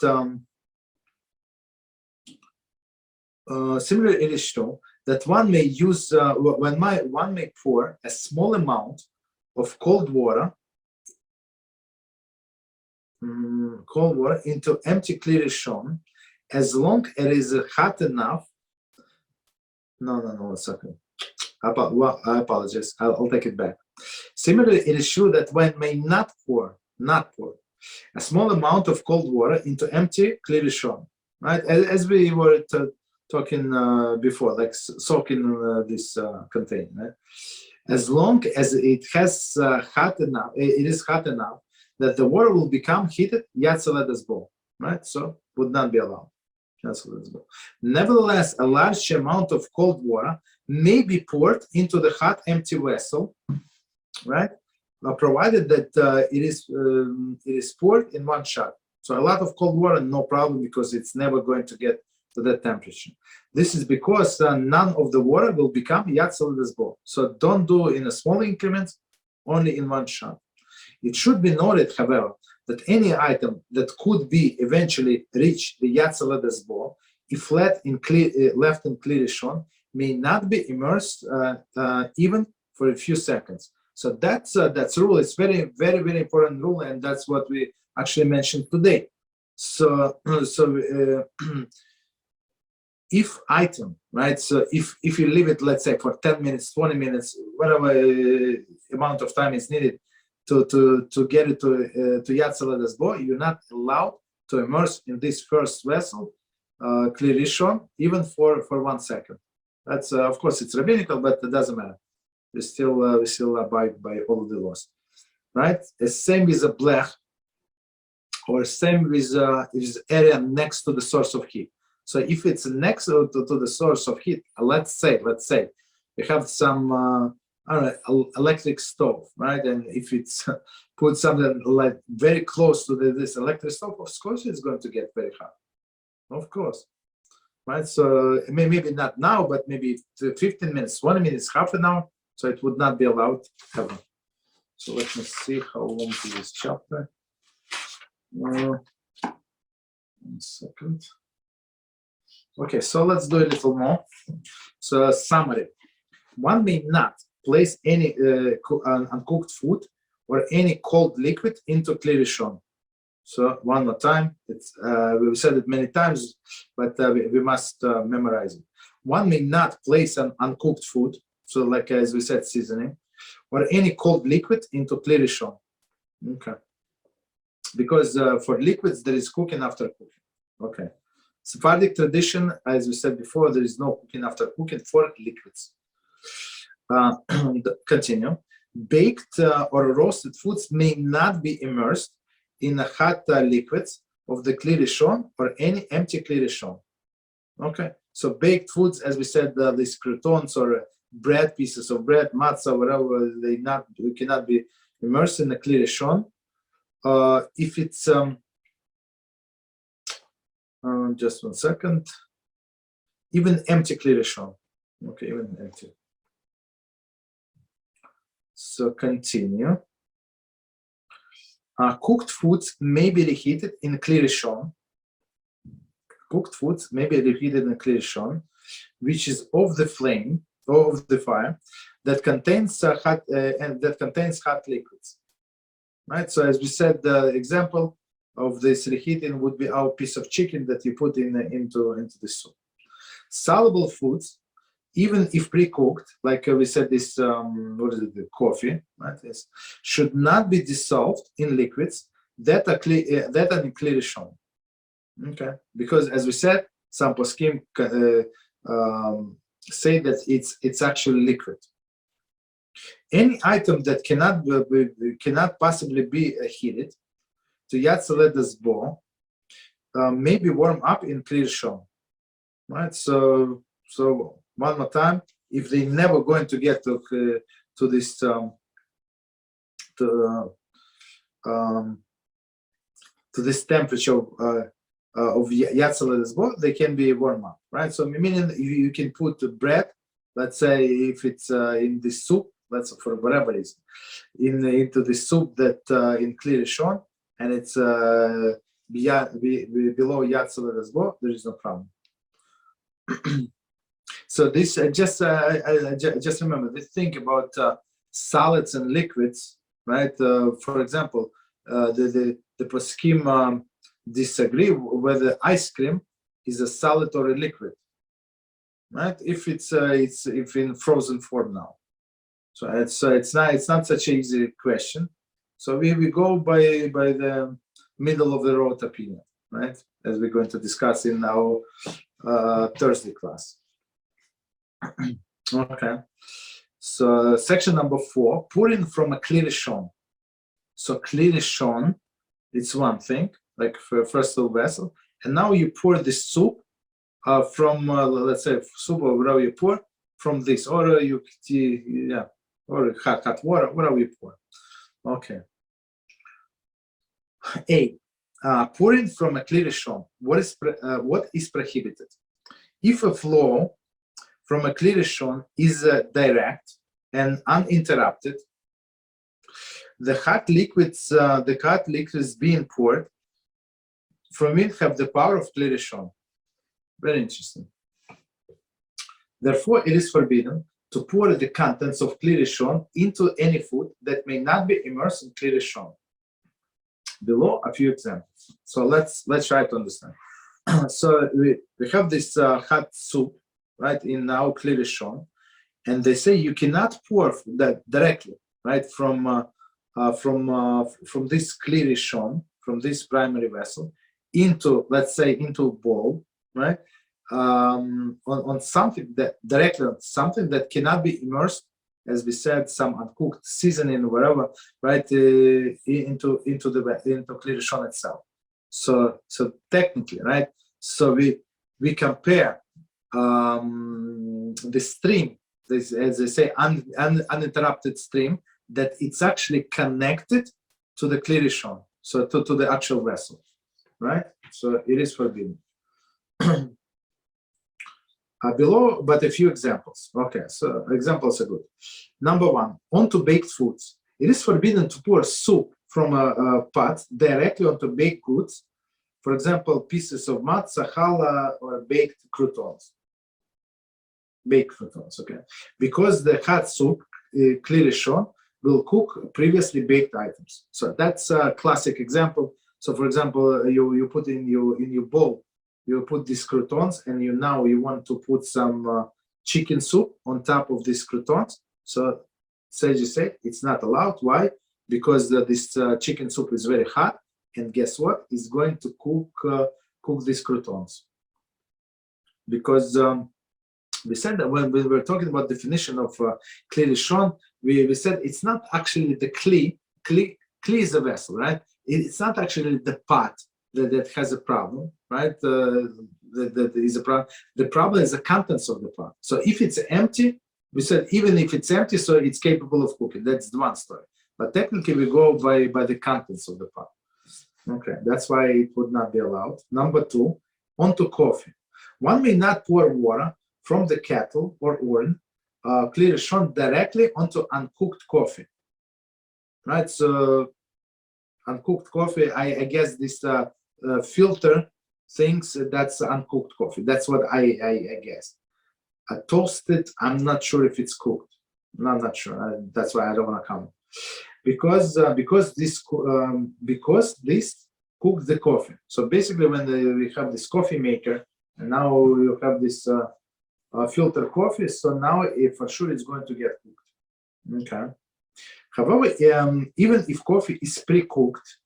one may use one may pour a small amount of cold water into empty clearly shown, as long as it is hot enough. No, 1 second. I apologize. I'll take it back. Similarly, it is true that one may not pour a small amount of cold water into empty clearly shown, right? As we were talking before, like soaking this container, right? As long as it has it is hot enough that the water will become heated, Yatzalad's bowl, right? So would not be allowed. Nevertheless, a large amount of cold water may be poured into the hot empty vessel, right? Provided that it is poured in one shot. So a lot of cold water, no problem, because it's never going to get to that temperature. This is because none of the water will become Yatzalad's bowl. So don't do in a small increments, only in one shot. It should be noted, however, that any item that could be eventually reach the Yatzalad's bowl, if left in clearly shown, may not be immersed even for a few seconds. So that's rule. It's very, very, very important rule, and that's what we actually mentioned today. So if item, right? So if you leave it, let's say for 10 minutes, 20 minutes, whatever amount of time is needed to get it to Yatzalad's bowl, you're not allowed to immerse in this first vessel, clearly shown, even for 1 second. That's of course it's rabbinical, but it doesn't matter. We still abide by all of the laws, right? The same with a blech, or same with is area next to the source of heat. So if it's next to the source of heat, let's say we have some electric stove, right? And if it's put something like very close to this electric stove, of course it's going to get very hot, of course, right? So maybe not now, but maybe 15 minutes, 20 minutes, half an hour. So it would not be allowed ever. So let me see how long is this chapter. 1 second. Okay, so let's do a little more. So summary: one may not place any uncooked food or any cold liquid into clearly shown. So one more time, we've said it many times, but we must memorize it. One may not place an uncooked food, so like as we said, seasoning, or any cold liquid into clearly shown. Okay. Because for liquids, there is cooking after cooking. Okay. Sephardic tradition, as we said before, there is no cooking after cooking for liquids. Continue. Baked or roasted foods may not be immersed in hot liquids of the Kli Rishon or any empty Kli Rishon. Okay, so baked foods, as we said, these croutons or bread, pieces of bread, matzah, whatever, they cannot be immersed in the Kli Rishon. If it's just 1 second, even empty Kli Rishon. Okay, even empty. So continue. Cooked foods may be reheated in Kli Rishon. Cooked foods may be reheated in Kli Rishon, which is of the flame or of the fire that contains hot liquids. Right. So as we said, the example of this reheating would be our piece of chicken that you put into the soup. Soluble foods, even if pre-cooked, like we said, this the coffee, right? Yes, should not be dissolved in liquids that are in Kli Rishon. Okay, because as we said, some poskim say that it's actually liquid. Any item that cannot possibly be heated to Yatzaled's bowl may be warmed up in Kli Rishon. Right. So one more time, if they never going to get to this to this temperature of Yatzaled's bowl, they can be warmed up, right? So meaning you can put bread, let's say if it's in the soup, let's for whatever reason, into the soup that in Kli Rishon, and it's below Yatzaled's bowl, there is no problem. So this just remember this thing about solids and liquids, right? For example, the poskim disagree whether ice cream is a solid or a liquid, right? If it's in frozen form now, so it's not such an easy question. So we go by the middle of the road opinion, right? As we're going to discuss in our Thursday class. Okay, so section number 4, pouring from a Kli Rishon. So Kli Rishon, it's one thing, like for first little vessel, and now you pour the soup from let's say soup or whatever you pour from this, or or hot water, whatever you pour. Okay. A. Pouring from a Kli Rishon. What is prohibited? If a flow from a Kli Rishon is direct and uninterrupted, the hot liquids being poured from it have the power of Kli Rishon. Very interesting. Therefore, it is forbidden to pour the contents of Kli Rishon into any food that may not be immersed in Kli Rishon. Below a few examples. So let's try to understand. So we have this hot soup, right, in our Kli Rishon, and they say you cannot pour that directly, right, from this Kli Rishon, from this primary vessel, into, let's say, into a bowl, right, on something that directly on something that cannot be immersed, as we said, some uncooked seasoning or whatever, right, into Kli Rishon itself. So technically, right, so we compare the stream, this, as they say, uninterrupted stream, that it's actually connected to the Kli Rishon, so to the actual vessel, right? So it is forbidden. Below, but a few examples. Okay, so examples are good. Number 1, onto baked foods. It is forbidden to pour soup from a pot directly onto baked goods. For example, pieces of matzah, challah, or baked croutons. Baked croutons, okay. Because the hot soup, Kli Rishon, will cook previously baked items. So that's a classic example. So for example, you put in your bowl, you put these croutons, and now you want to put some chicken soup on top of these croutons. So as you say, it's not allowed. Why? Because this chicken soup is very hot, and guess what? It's going to cook these croutons. because we said that when we were talking about definition of kli rishon, we said it's not actually the kli. Kli is a vessel, right? It's not actually the pot that has a problem, right? That is a problem. The problem is the contents of the pot. So if it's empty, we said even if it's empty, so it's capable of cooking. That's the one story. But technically, we go by the contents of the pot. Okay, that's why it would not be allowed. Number two, onto coffee. One may not pour water from the kettle or urn, kli rishon, directly onto uncooked coffee. Right, so uncooked coffee, I guess this filter things, that's uncooked coffee. That's what I guess. Toasted, I'm not sure if it's cooked. No, I'm not sure. That's why I don't want to comment. Because this cooks the coffee. So basically, when we have this coffee maker, and now you have this filter coffee, so now for sure it's going to get cooked. Okay. However, even if coffee is pre-cooked,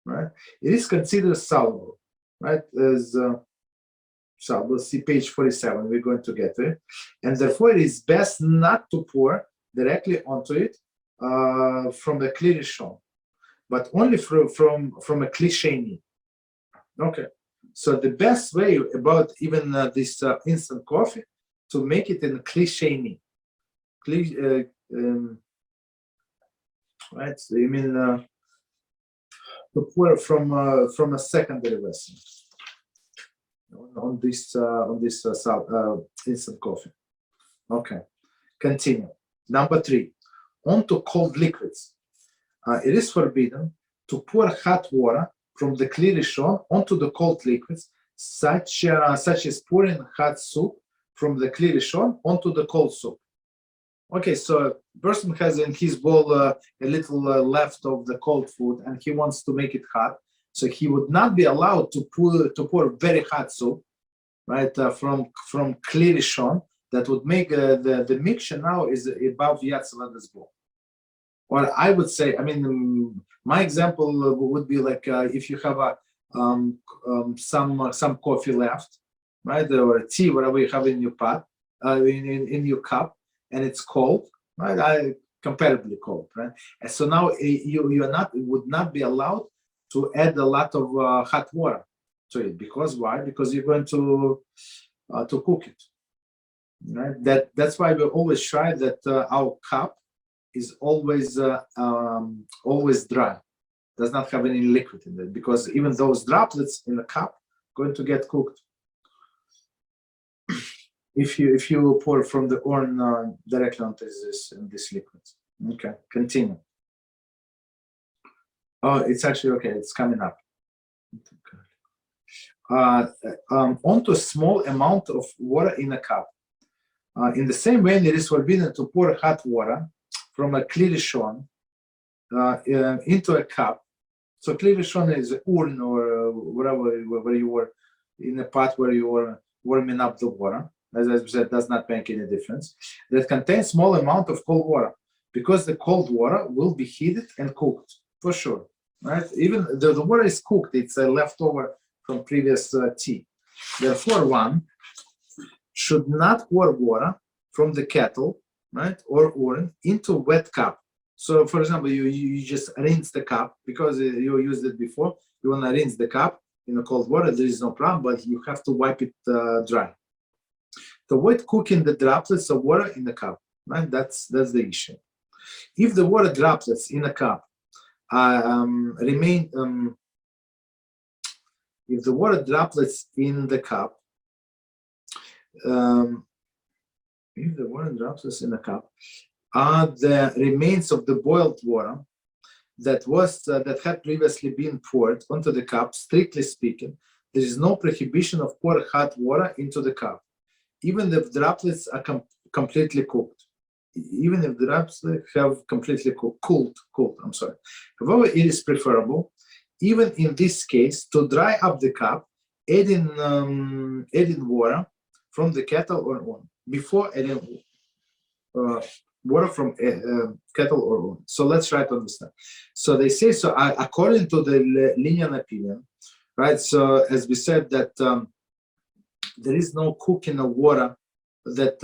right, it is considered soluble, right? As soluble, see page 47, we're going to get to it. And therefore, it is best not to pour directly onto it from the kli rishon, but only from a kli sheni. Okay, so the best way about even this instant coffee to make it in a kli sheni. Right, so you mean to pour from a secondary vessel on this instant coffee. Okay, continue. Number three, onto cold liquids. It is forbidden to pour hot water from the kli rishon onto the cold liquids, such as pouring hot soup from the kli rishon onto the cold soup. Okay, so a person has in his bowl a little left of the cold food, and he wants to make it hot. So he would not be allowed to pour very hot soup, right, from kli rishon. That would make the mixture now is above Yatzalada's bowl. Or I would say, I mean, my example would be like if you have some coffee left, right, or tea, whatever you have in your pot, in your cup, and it's cold, right? Comparably cold, right? And so now you would not be allowed to add a lot of hot water to it, because why? Because you're going to cook it, right? That's why we always try that our cup is always dry, does not have any liquid in it, because even those droplets in the cup are going to get cooked. If you pour from the urn directly onto this liquid. Okay, continue. Oh, it's actually okay. It's coming up. Onto a small amount of water in a cup. In the same way, it is forbidden to pour hot water from a kli rishon into a cup. So kli rishon is urn or whatever, where you were in a pot where you were warming up the water. As I said, does not make any difference. That contains small amount of cold water, because the cold water will be heated and cooked for sure, right? Even the water is cooked; it's a leftover from previous tea. Therefore, one should not pour water from the kettle, right, or urn into wet cup. So, for example, you just rinse the cup because you used it before. You want to rinse the cup in the cold water. There is no problem, but you have to wipe it dry. To avoid cooking the droplets of water in the cup, right? That's the issue. If the water droplets in a cup remain, if the water droplets in the cup, if the water droplets in the cup are the remains of the boiled water that had previously been poured onto the cup, strictly speaking, there is no prohibition of pouring hot water into the cup, even if droplets are completely cooked. Even if the droplets have completely cooled. I'm sorry. However, it is preferable, even in this case, to dry up the cup, adding water from the kettle or urn before adding water from kettle or urn. So let's try to understand. So they say, so according to the lenient opinion, right? So as we said that there is no cooking of water that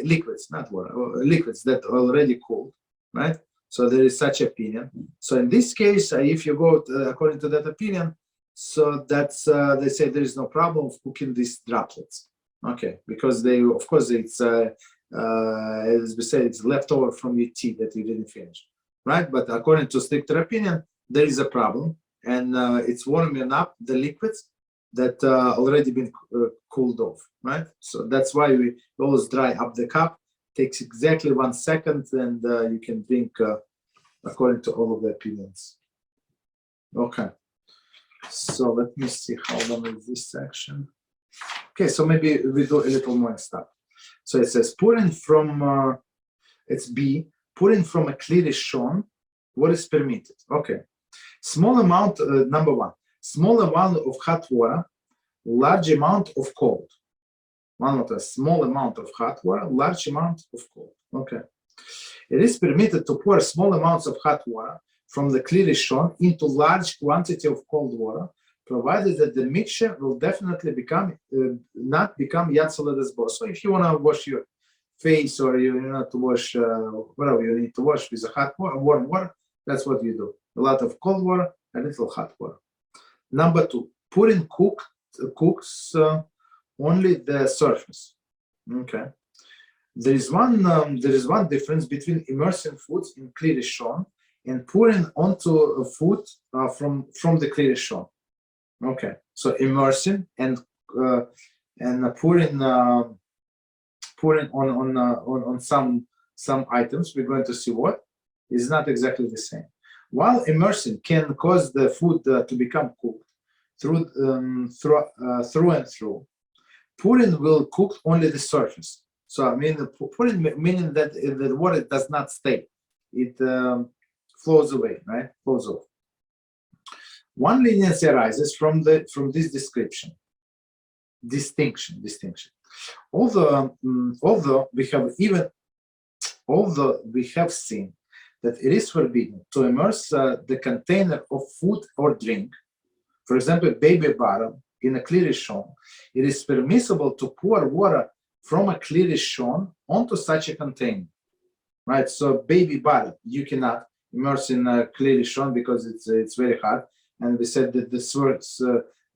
liquids, not water, liquids that are already cooled, right? So there is such opinion. So in this case, if you go according to that opinion, so that's they say there is no problem of cooking these droplets, okay? Because they, of course, it's as we say, it's leftover from your tea that you didn't finish, right? But according to stricter opinion, there is a problem, and it's warming up the liquids that already been cooled off, right? So that's why we always dry up the cup. Takes exactly 1 second, and you can drink according to all of the opinions. Okay. So let me see how long is this section. Okay, so maybe we do a little more stuff. So it says pouring from it's B, pouring from a clear Rishon, what is permitted? Okay. Small amount, number one, small amount of hot water, large amount of cold. One more time, small amount of hot water, large amount of cold. Okay. It is permitted to pour small amounts of hot water from the clear Rishon into large quantity of cold water, provided that the mixture will definitely not become yatzel both. So if you want to wash your face, or you want to wash whatever you need to wash with a hot water, warm water, that's what you do. A lot of cold water, a little hot water. Number two, pouring cooks only the surface. Okay. There is one difference between immersing foods in clear Rishon and pouring onto a food from the clear Rishon. Okay, so immersing and pouring on some items, we're going to see what is not exactly the same. While immersing can cause the food to become cooked through and through, pouring will cook only the surface. So I mean, pouring meaning that the water does not stay; it flows away, right? Flows off. One leniency arises from this distinction. Although we have seen that it is forbidden to immerse the container of food or drink, for example, baby bottle, in a clear Rishon, it is permissible to pour water from a clear Rishon onto such a container, right? So baby bottle, you cannot immerse in a clear Rishon because it's very hot, and we said that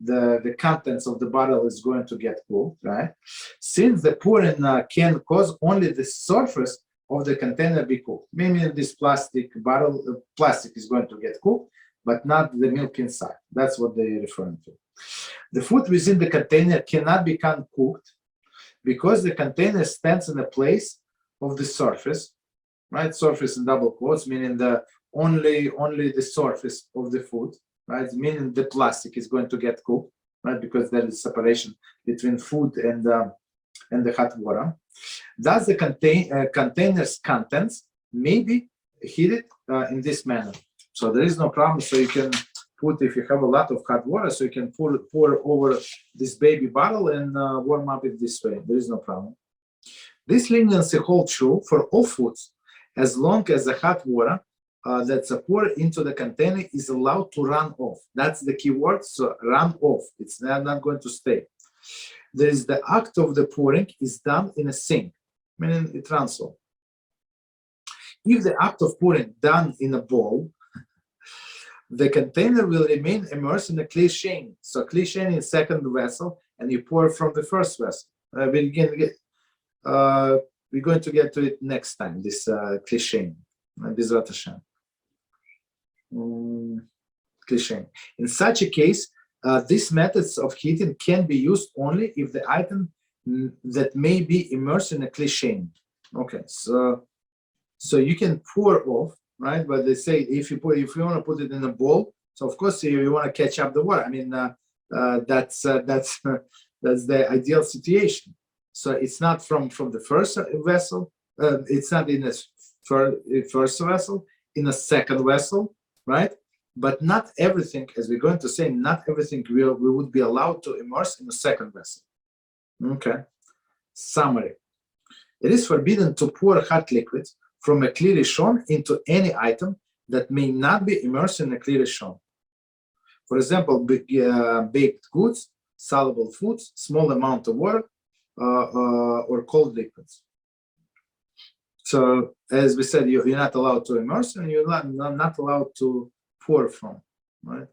the contents of the bottle is going to get cooled, right? Since the pouring can cause only the surface of the container be cooked, meaning this plastic bottle, plastic is going to get cooked, but not the milk inside. That's what they're referring to. The food within the container cannot become cooked because the container stands in the place of the surface, right? Surface in double quotes, meaning the only the surface of the food, right? Meaning the plastic is going to get cooked, right? Because there is separation between food and the hot water. Thus, the container's contents may be heated in this manner. So there is no problem. So you can put, if you have a lot of hot water, so you can pour over this baby bottle and warm up it this way. There is no problem. This leniency holds true for all foods, as long as the hot water that's poured into the container is allowed to run off. That's the key word. So run off. It's not going to stay. There is the act of the pouring is done in a sink, meaning it runs off. If the act of pouring done in a bowl, the container will remain immersed in a cliché. So cliché is second vessel, and you pour from the first vessel. We're going to get to it next time, this cliché, BeEzrat HaShem. Cliché. In such a case, these methods of heating can be used only if the item that may be immersed in a cliché. Okay, so you can pour off, right? But they say if you want to put it in a bowl, so of course you want to catch up the water. I mean, that's the ideal situation. So it's not from the first vessel. It's not in a first vessel, in a second vessel, right? But not everything, as we're going to say, not everything we would be allowed to immerse in a second vessel. Okay. Summary. It is forbidden to pour hot liquids from a clear Rishon into any item that may not be immersed in a clear Rishon. For example, baked goods, soluble foods, small amount of water, or cold liquids. So as we said, you're not allowed to immerse, and you're not allowed to pour from, right?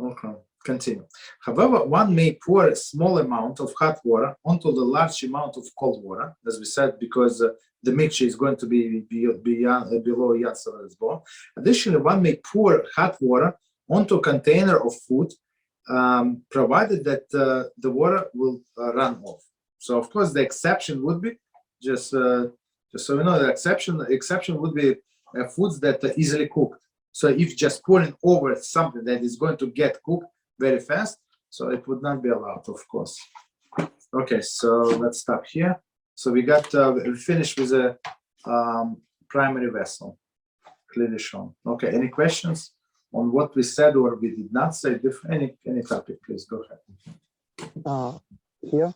Okay, continue. However, one may pour a small amount of hot water onto the large amount of cold water, as we said, because the mixture is going to be below Yatza's bone. Additionally, one may pour hot water onto a container of food, provided that the water will run off. So, of course, the exception would be just so you know, the exception would be foods that are easily cooked. So, if just pouring over something that is going to get cooked very fast, so it would not be allowed, of course. Okay, so let's stop here. So we got we finished with a primary vessel, clearly shown. Okay, any questions on what we said or we did not say? Any topic, please go ahead. Here.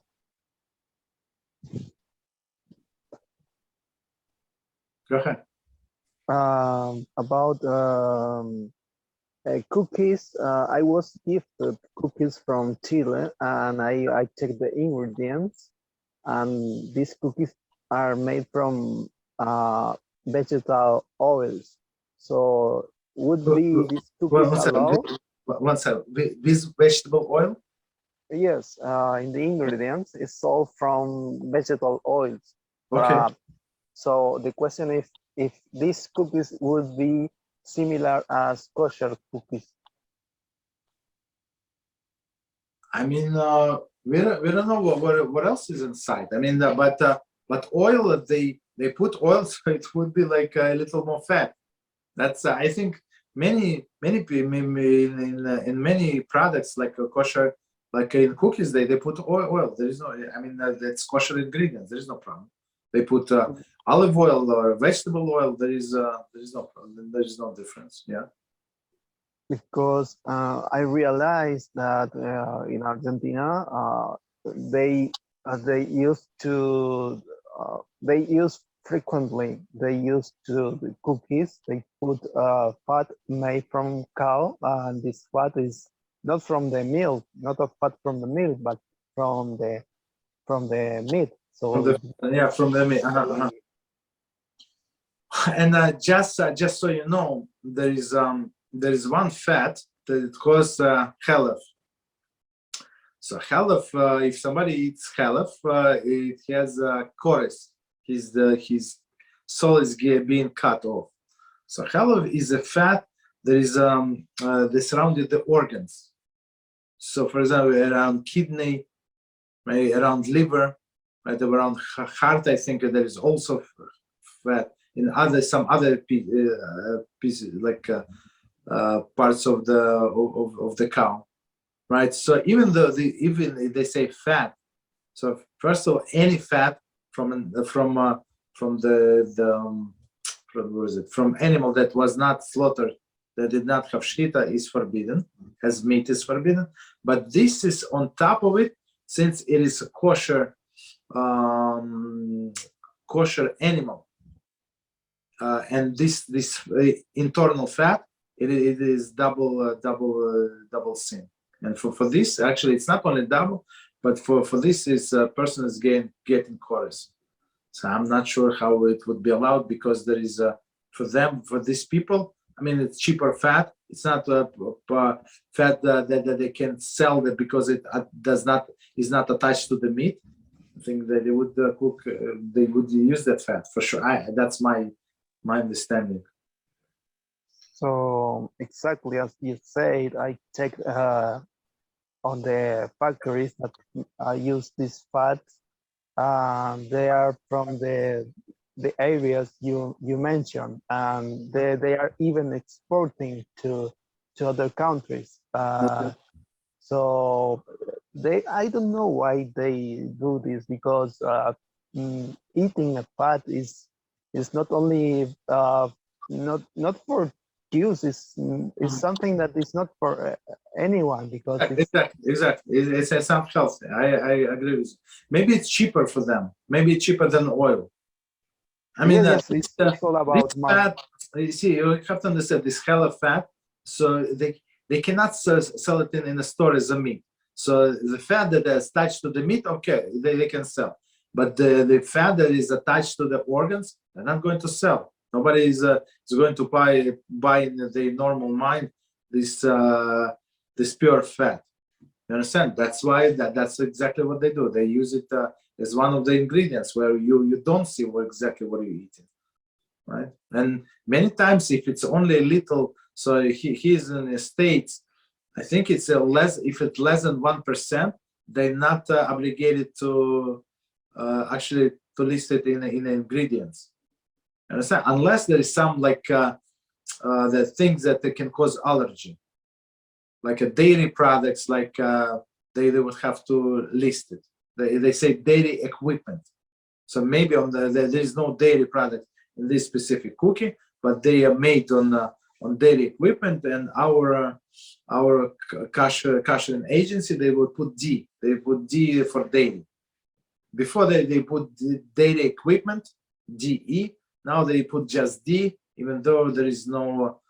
Go ahead. About cookies, I was gifted cookies from Chile, and I checked the ingredients, and these cookies are made from vegetable oils. So would be these cookies allowed? One second. This vegetable oil? Yes, in the ingredients, it's all from vegetable oils. Okay. So the question is if these cookies would be similar as kosher cookies. I mean, we don't know what else is inside. I mean, but oil, they put oil, so it would be like a little more fat. That's I think many in many products like kosher, like in cookies, they put oil. There is no, I mean, that's kosher ingredients. There is no problem. They put olive oil or vegetable oil. There is no problem. There is no difference. Yeah. Because I realized that in Argentina they used to frequently the cookies. They put fat made from cow, and this fat is not from the milk, not a fat from the milk, but from the meat. So from the meat. And just so you know, there is one fat that it calls halef. So halef, if somebody eats halef, it has chorus. His soul is being cut off. So halef is a fat that is that surrounded the organs. So, for example, around kidney, around liver, right, around heart, I think there is also fat in some other pieces like parts of the cow, right? So even though they say fat, so first of all, any fat from animal that was not slaughtered, that did not have shchita, is forbidden, as meat is forbidden. But this is on top of it, since it is a kosher animal, and this internal fat, it is double sin. And for this, actually, it's not only double, but for this is a person is getting chorus. So I'm not sure how it would be allowed, because there is for these people, I mean, it's cheaper fat. It's not fat that they can sell that because it is not attached to the meat. I think that they would they would use that fat for sure. That's my understanding. So exactly as you said, I checked on the factories that use this fat. They are from the areas you mentioned, and they are even exporting to other countries. So I don't know why they do this, because eating a fat is not only not for use, is something that is not for anyone, because exactly it's not healthy. I agree with you. Maybe it's cheaper for them. Maybe it's cheaper than oil. I mean, yes, it's all about money. Fat, you see, you have to understand this hella fat. So they cannot sell it in a store as a meat. So the fat that is attached to the meat, okay, they can sell. But the fat that is attached to the organs, they're not going to sell. Nobody is going to buy in the normal mind this pure fat. You understand? That's why that's exactly what they do. They use it as one of the ingredients where you don't see exactly what you're eating, right? And many times, if it's only a little, so he's in the States, I think it's if it's less than 1%, they're not obligated to actually to list it in the ingredients. Understand? Unless there is some like the things that they can cause allergy, like a dairy products, like they would have to list it. They say dairy equipment. So maybe on there is no dairy product in this specific cookie, but they are made on dairy equipment, and our kosher agency, they would put D. They put D for dairy. Before they put dairy equipment, DE. Now they put just D, even though there is no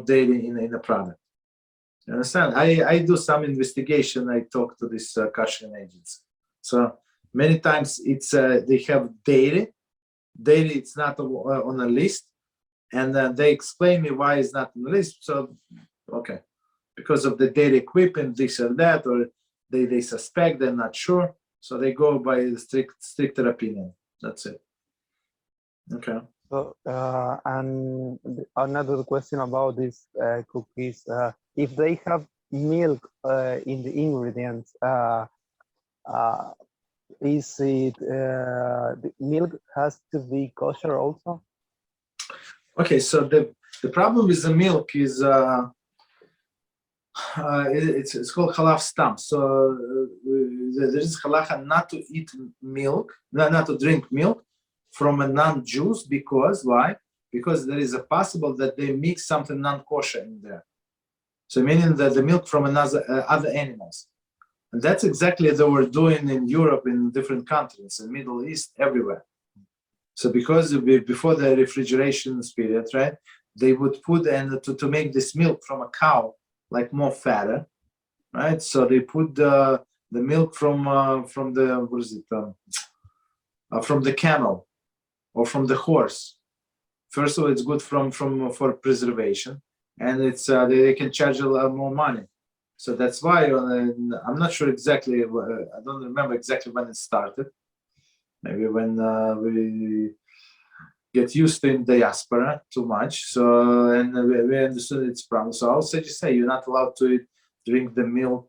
dairy in the product. You understand? I do some investigation. I talk to this kosher agents. So many times it's they have dairy. Dairy, it's not on a list, and they explain me why it's not on the list. So okay, because of the dairy equipment, this or that, or they suspect, they're not sure, so they go by the stricter opinion. That's it. Okay. So and another question about these cookies: if they have milk in the ingredients, is it the milk has to be kosher also? Okay, so the problem with the milk is it's called halaf stam. So there is halacha not to eat milk, not to drink milk from a non-Jews, because why? Because there is a possible that they mix something non-kosher in there. So meaning that the milk from other animals. And that's exactly what they were doing in Europe, in different countries, in Middle East, everywhere. So because before the refrigeration period, right, they would put, and to make this milk from a cow like more fatter, right? So they put the milk from the what is it from the camel or from the horse. First of all, it's good for preservation, and it's they can charge a lot more money. So that's why I'm not sure exactly. I don't remember exactly when it started. Maybe when we get used to in diaspora too much. So and we understood its problem. So I'll say you're not allowed to drink the milk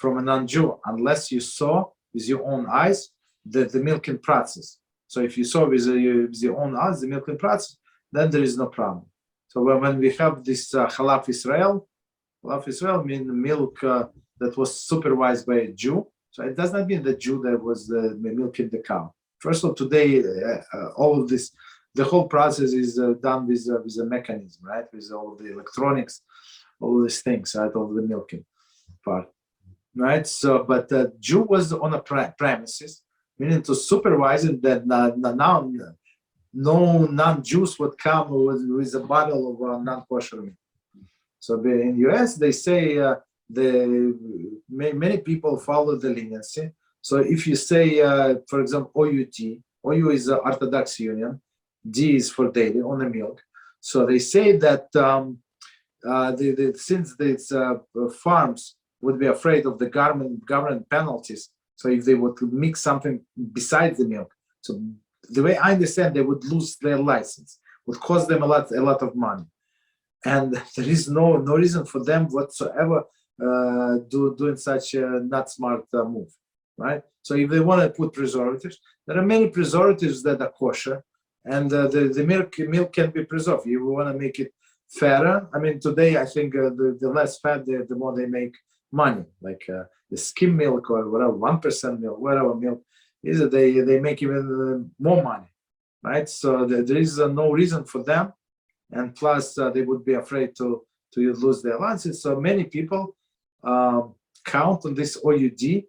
from a non-Jew unless you saw with your own eyes the milk in process. So if you saw with your own eyes the milk in process, then there is no problem. So when we have this halaf Israel means milk that was supervised by a Jew. So it does not mean the Jew that was the milk in the cow. First of all, today, all of this, the whole process is done with a mechanism, right? With all the electronics, all these things, right? All the milking part, right? So, but the Jew was on a premises, meaning to supervise it, that now no non-Jews would come with a bottle of non-kosher meat. So in US, they say many people follow the leniency. So if you say, for example, OU is the Orthodox Union, D is for dairy, on the milk. So they say that since these farms would be afraid of the government penalties, so if they would mix something besides the milk, so the way I understand, they would lose their license, would cost them a lot of money. And there is no reason for them whatsoever doing such a not smart move, right? So if they want to put preservatives, there are many preservatives that are kosher, and the milk can be preserved. You want to make it fatter. I mean, today I think the less fat, the more they make money. Like the skim milk or whatever, 1% milk, whatever milk is, they make even more money, right? So there is no reason for them. And plus, they would be afraid to lose their license. So many people count on this OUD,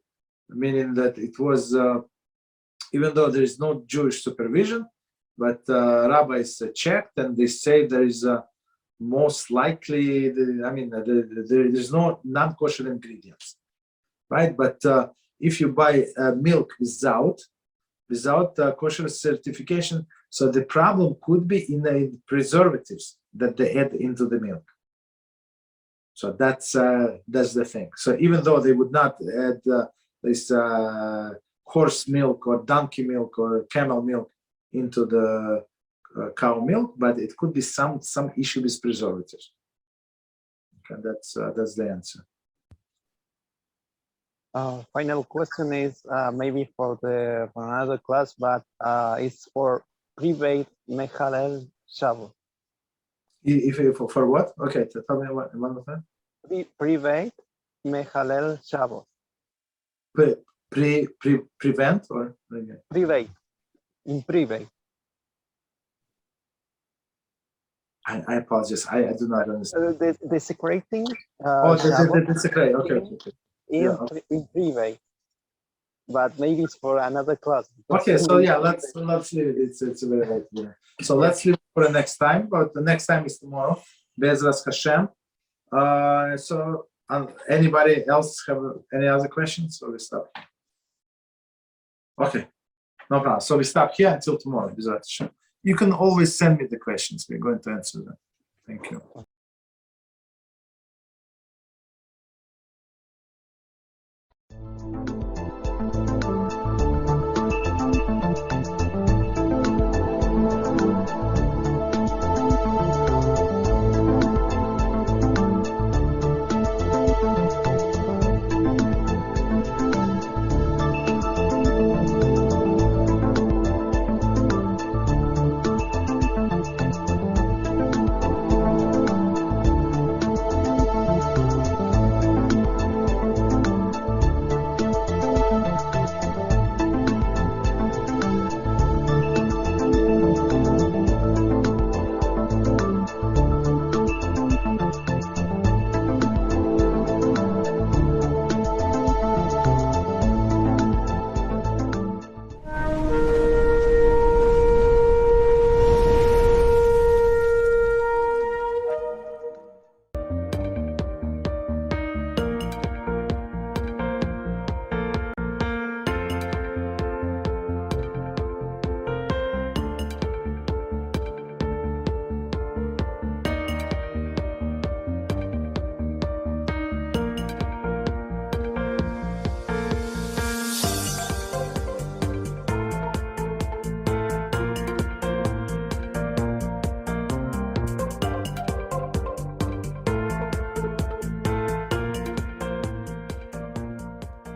meaning that it was, even though there is no Jewish supervision, but rabbis checked and they say there is most likely, there's no non-kosher ingredients, right? But if you buy milk without kosher certification, so the problem could be in the preservatives that they add into the milk. So that's the thing. So even though they would not add this horse milk or donkey milk or camel milk into the cow milk, but it could be some issue with preservatives. Okay, that's the answer. Final question is maybe for another class, but it's for private Mechalel Shabbat. For what? Okay, tell me one more time. Private Mechalel Shabbat. Prevent or Private. In private. I apologize. I do not understand. The secreting. The secret. Okay. In private. But maybe it's for another class. Okay, so yeah, let's leave it. It's very late here. So let's leave it for the next time. But the next time is tomorrow. BeEzrat HaShem. So anybody else have any other questions? Or we stop? Okay, no problem. So we stop here until tomorrow. BeEzrat HaShem. You can always send me the questions. We're going to answer them. Thank you.